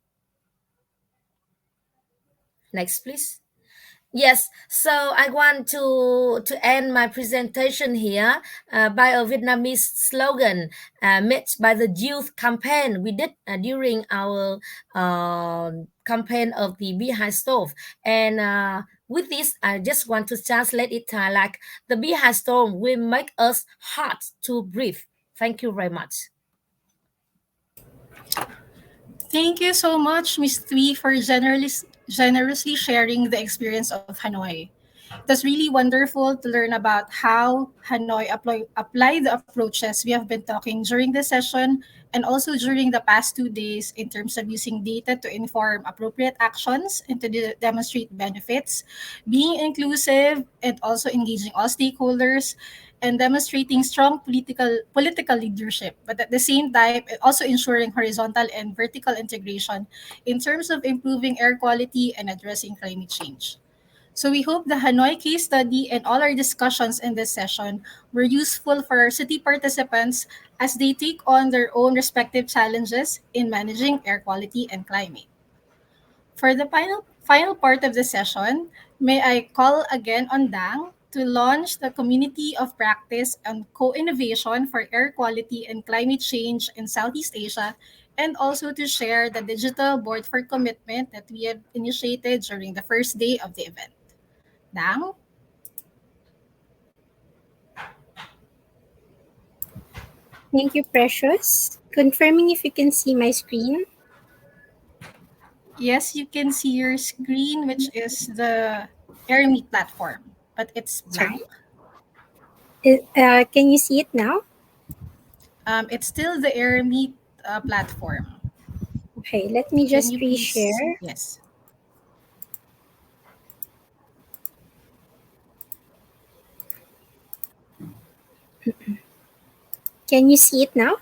Next please. Yes, so I want to end my presentation here by a Vietnamese slogan made by the youth campaign we did during our campaign of the Beehive Stove. And with this, I just want to translate it like, the Beehive Stove will make us hard to breathe. Thank you very much. Thank you so much, Ms. Thuy, for generously sharing the experience of Hanoi. It was really wonderful to learn about how Hanoi applied the approaches we have been talking during the session and also during the past 2 days in terms of using data to inform appropriate actions and to demonstrate benefits, being inclusive and also engaging all stakeholders, and demonstrating strong political leadership, but at the same time also ensuring horizontal and vertical integration in terms of improving air quality and addressing climate change. So we hope the Hanoi case study and all our discussions in this session were useful for our city participants as they take on their own respective challenges in managing air quality and climate. For the final part of the session, may I call again on Dang to launch the community of practice on co-innovation for air quality and climate change in Southeast Asia, and also to share the digital board for commitment that we have initiated during the first day of the event. Dang? Thank you, Precious. Confirming if you can see my screen. Yes, you can see your screen, which is the AirMeet platform, but it's blank. Sorry. Can you see it now? It's still the AirMeet platform. Okay, let me Can just you please? reshare. Yes. Can you see it now?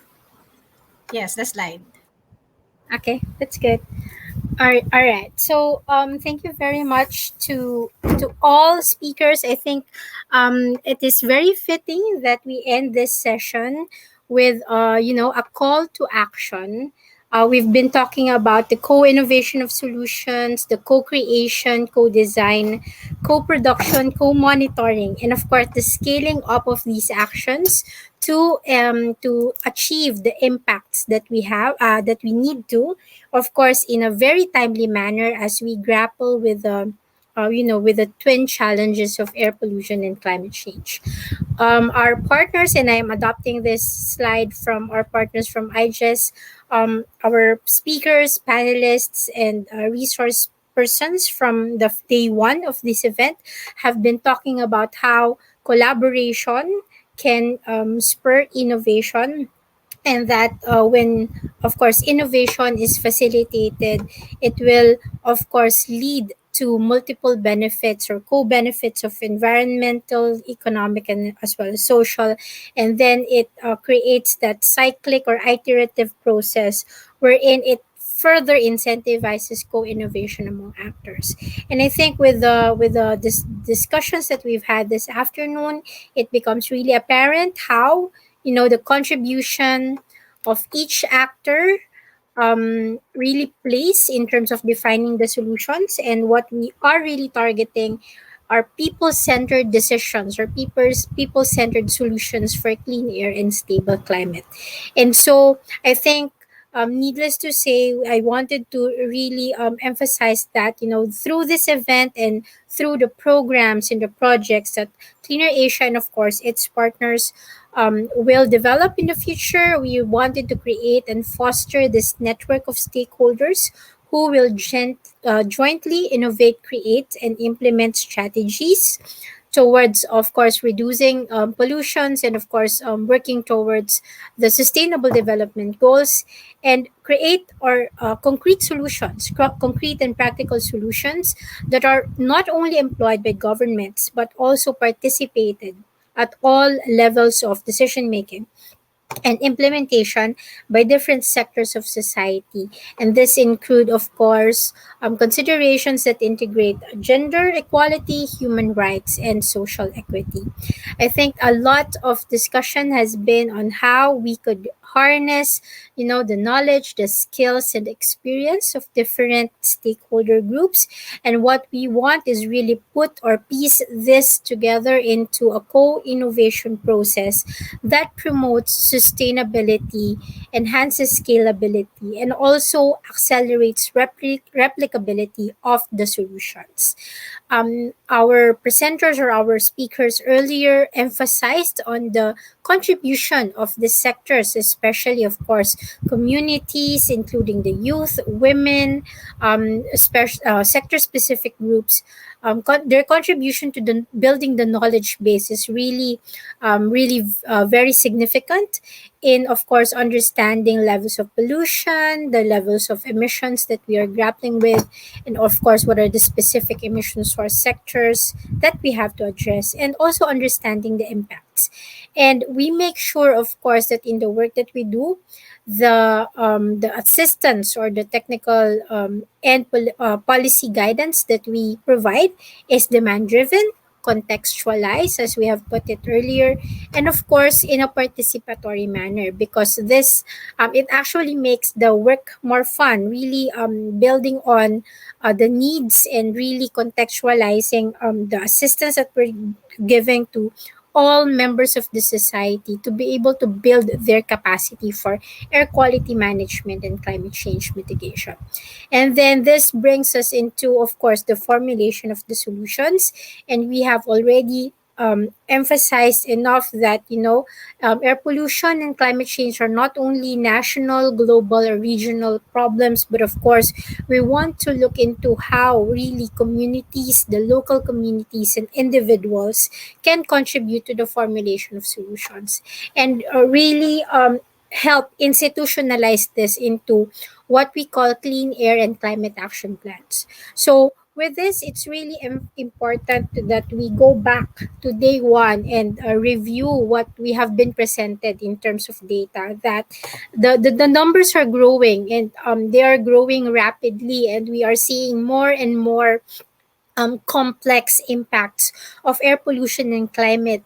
Yes, the slide. Okay, that's good. All right. So thank you very much to all speakers. I think it is very fitting that we end this session with a call to action. We've been talking about the co-innovation of solutions, the co-creation, co-design, co-production, co-monitoring, and of course the scaling up of these actions to achieve the impacts that we have that we need to, of course, in a very timely manner as we grapple with the twin challenges of air pollution and climate change. Our partners, and I am adopting this slide from our partners from IGES, our speakers, panelists, and resource persons from the day one of this event have been talking about how collaboration can spur innovation, and that when of course innovation is facilitated, it will of course lead to multiple benefits or co-benefits of environmental, economic, and as well as social, and then it creates that cyclic or iterative process wherein it further incentivizes co-innovation among actors. And I think with the discussions that we've had this afternoon, it becomes really apparent how the contribution of each actor really plays in terms of defining the solutions, and what we are really targeting are people-centered decisions or people-centered solutions for clean air and stable climate. And so I think, needless to say, I wanted to really emphasize that through this event and through the programs and the projects that Cleaner Asia and of course its partners will develop in the future, we wanted to create and foster this network of stakeholders who will jointly innovate, create, and implement strategies towards, of course, reducing pollutions, and of course working towards the sustainable development goals, and create or concrete solutions, concrete and practical solutions that are not only employed by governments but also participated at all levels of decision making and implementation by different sectors of society. And this include, of course, considerations that integrate gender equality, human rights, and social equity. I think a lot of discussion has been on how we could harness, the knowledge, the skills, and experience of different stakeholder groups. And what we want is really put or piece this together into a co-innovation process that promotes sustainability, enhances scalability, and also accelerates replicability of the solutions. Our presenters or our speakers earlier emphasized on the contribution of the sectors, especially, of course, communities, including the youth, women, sector specific groups. Their contribution to the building the knowledge base is really very significant in, of course, understanding levels of pollution, the levels of emissions that we are grappling with, and of course, what are the specific emission source sectors that we have to address, and also understanding the impacts. And we make sure, of course, that in the work that we do, the assistance or the technical policy guidance that we provide is demand driven, contextualized, as we have put it earlier, and of course in a participatory manner, because this it actually makes the work more fun, really building on the needs and really contextualizing the assistance that we're giving to all members of the society to be able to build their capacity for air quality management and climate change mitigation. And then this brings us into, of course, the formulation of the solutions. And we have already emphasized enough that, air pollution and climate change are not only national, global, or regional problems, but of course, we want to look into how really communities, the local communities, and individuals can contribute to the formulation of solutions and really help institutionalize this into what we call clean air and climate action plans. So, with this, it's really important that we go back to day one and review what we have been presented in terms of data. That the numbers are growing, and they are growing rapidly, and we are seeing more and more complex impacts of air pollution and climate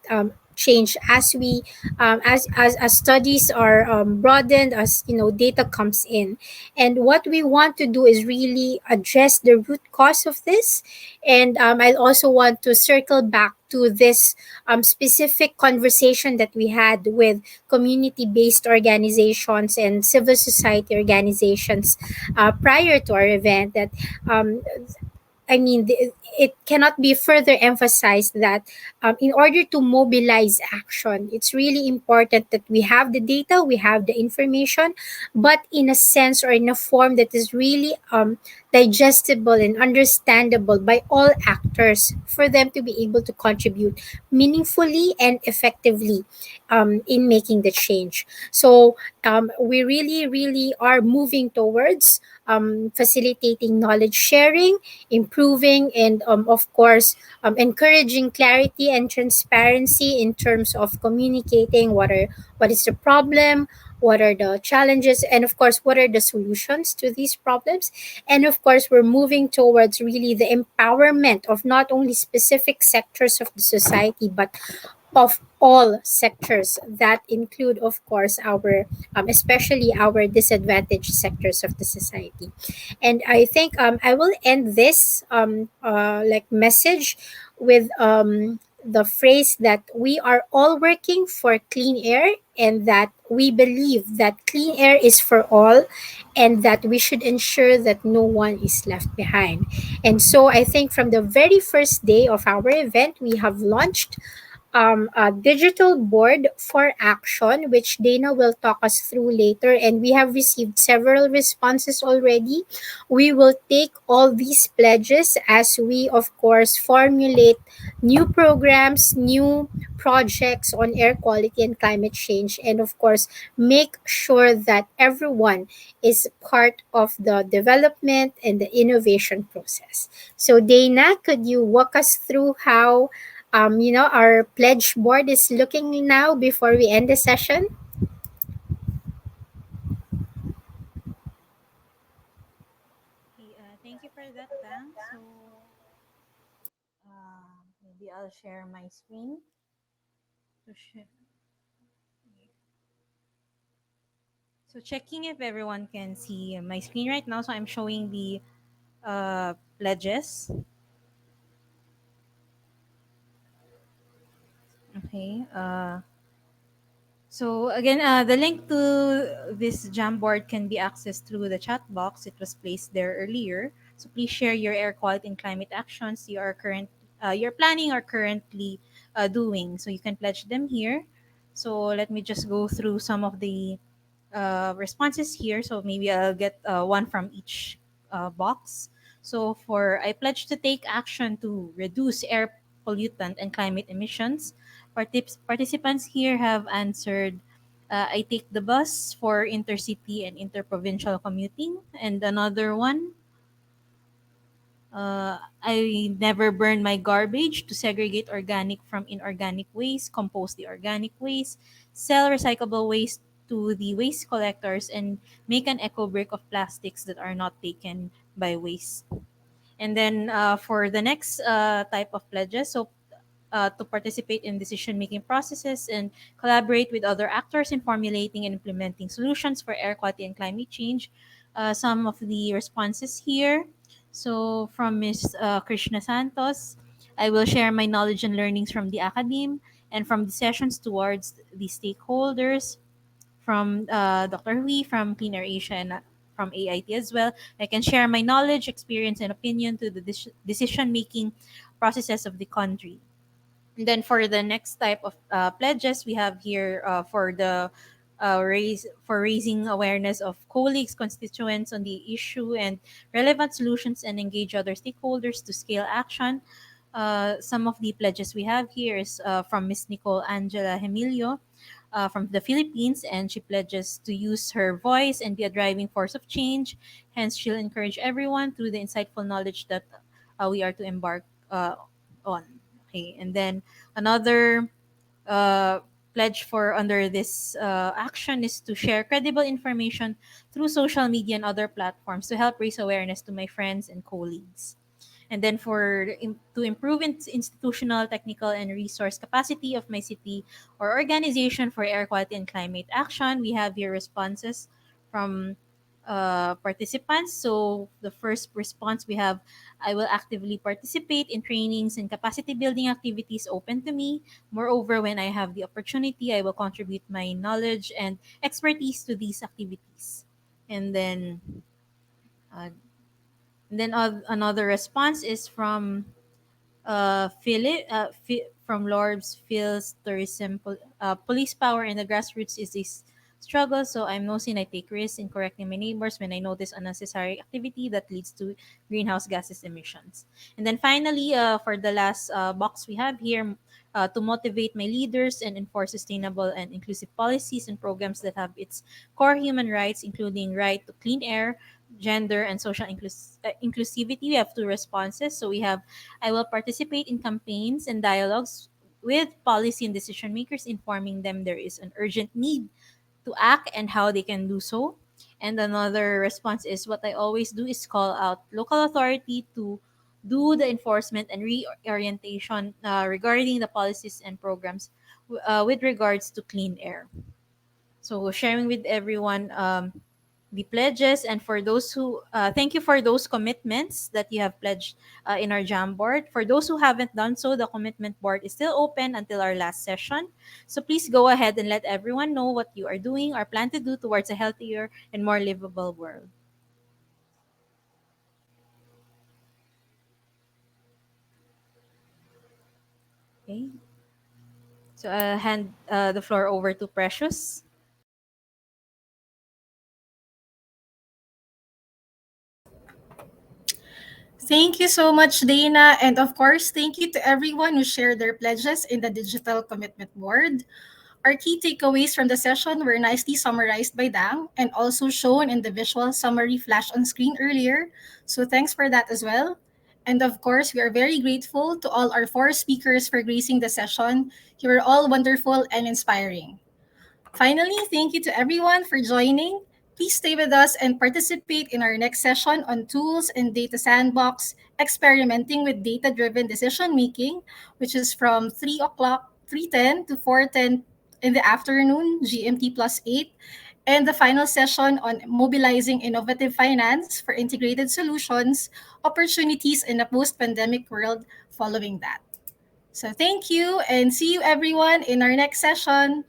change as we as studies are broadened, as data comes in. And what we want to do is really address the root cause of this. And I also want to circle back to this specific conversation that we had with community-based organizations and civil society organizations prior to our event, that um, it cannot be further emphasized that in order to mobilize action, it's really important that we have the data, we have the information, but in a sense or in a form that is really digestible and understandable by all actors for them to be able to contribute meaningfully and effectively in making the change. So we really, really are moving towards facilitating knowledge sharing, improving, and of course encouraging clarity and transparency in terms of communicating what is the problem, what are the challenges, and of course what are the solutions to these problems. And of course we're moving towards really the empowerment of not only specific sectors of the society, but of all sectors that include, of course, our especially our disadvantaged sectors of the society. And I think I will end this message with the phrase that we are all working for clean air, and that we believe that clean air is for all, and that we should ensure that no one is left behind. And so I think from the very first day of our event, we have launched a digital board for action, which Dana will talk us through later. And we have received several responses already. We will take all these pledges as we, of course, formulate new programs, new projects on air quality and climate change, and of course, make sure that everyone is part of the development and the innovation process. So, Dana, could you walk us through how our pledge board is looking now before we end the session? Okay, thank you for that, Dang. So maybe I'll share my screen to share. So checking if everyone can see my screen right now. So I'm showing the pledges. Okay. So again, the link to this Jamboard can be accessed through the chat box. It was placed there earlier. So please share your air quality and climate actions you're planning or currently doing. So you can pledge them here. So let me just go through some of the responses here. So maybe I'll get one from each box. So for I pledge to take action to reduce air pollutant and climate emissions. Participants here have answered. I take the bus for intercity and interprovincial commuting. And another one, I never burn my garbage to segregate organic from inorganic waste, compost the organic waste, sell recyclable waste to the waste collectors, and make an eco brick of plastics that are not taken by waste. And then for the next type of pledges, so to participate in decision making processes and collaborate with other actors in formulating and implementing solutions for air quality and climate change. Some of the responses here. So, from Ms. Krishna Santos, I will share my knowledge and learnings from the academe and from the sessions towards the stakeholders. From Dr. Hui from Clean Air Asia and from AIT as well. I can share my knowledge, experience, and opinion to the decision making processes of the country. And then for the next type of pledges, we have here for the raising awareness of colleagues, constituents on the issue and relevant solutions, and engage other stakeholders to scale action. Some of the pledges we have here is from Miss Nicole Angela Emilio from the Philippines, and she pledges to use her voice and be a driving force of change. Hence, she'll encourage everyone through the insightful knowledge that we are to embark on. Okay, and then another uh, pledge for under this action is to share credible information through social media and other platforms to help raise awareness to my friends and colleagues. And then to improve institutional, technical, and resource capacity of my city or organization for air quality and climate action, we have here responses from participants. So the first response we have, I will actively participate in trainings and capacity building activities open to me. Moreover, when I have the opportunity, I will contribute my knowledge and expertise to these activities. And then uh, another response is from Philip from Lord's feels tourism police power in the grassroots is this struggle. So I'm no sin I take risks in correcting my neighbors when I notice unnecessary activity that leads to greenhouse gases emissions. And then finally, for the last box we have here, to motivate my leaders and enforce sustainable and inclusive policies and programs that have its core human rights, including right to clean air, gender, and social inclusivity. We have two responses. So we have I will participate in campaigns and dialogues with policy and decision makers, informing them there is an urgent need to act and how they can do so. And another response is what I always do is call out local authority to do the enforcement and reorientation regarding the policies and programs with regards to clean air. So sharing with everyone the pledges, and for those who thank you for those commitments that you have pledged in our jam board. For those who haven't done so, the commitment board is still open until our last session. So please go ahead and let everyone know what you are doing or plan to do towards a healthier and more livable world. Okay. So I'll hand the floor over to Precious. Thank you so much, Dana. And of course, thank you to everyone who shared their pledges in the digital commitment board. Our key takeaways from the session were nicely summarized by Dang and also shown in the visual summary flash on screen earlier. So thanks for that as well. And of course, we are very grateful to all our four speakers for gracing the session. You were all wonderful and inspiring. Finally, thank you to everyone for joining. Please stay with us and participate in our next session on tools and data sandbox, experimenting with data-driven decision making, which is from 3 o'clock, 3:10 to 4:10 in the afternoon, GMT plus 8, and the final session on mobilizing innovative finance for integrated solutions, opportunities in a post-pandemic world following that. So thank you and see you everyone in our next session.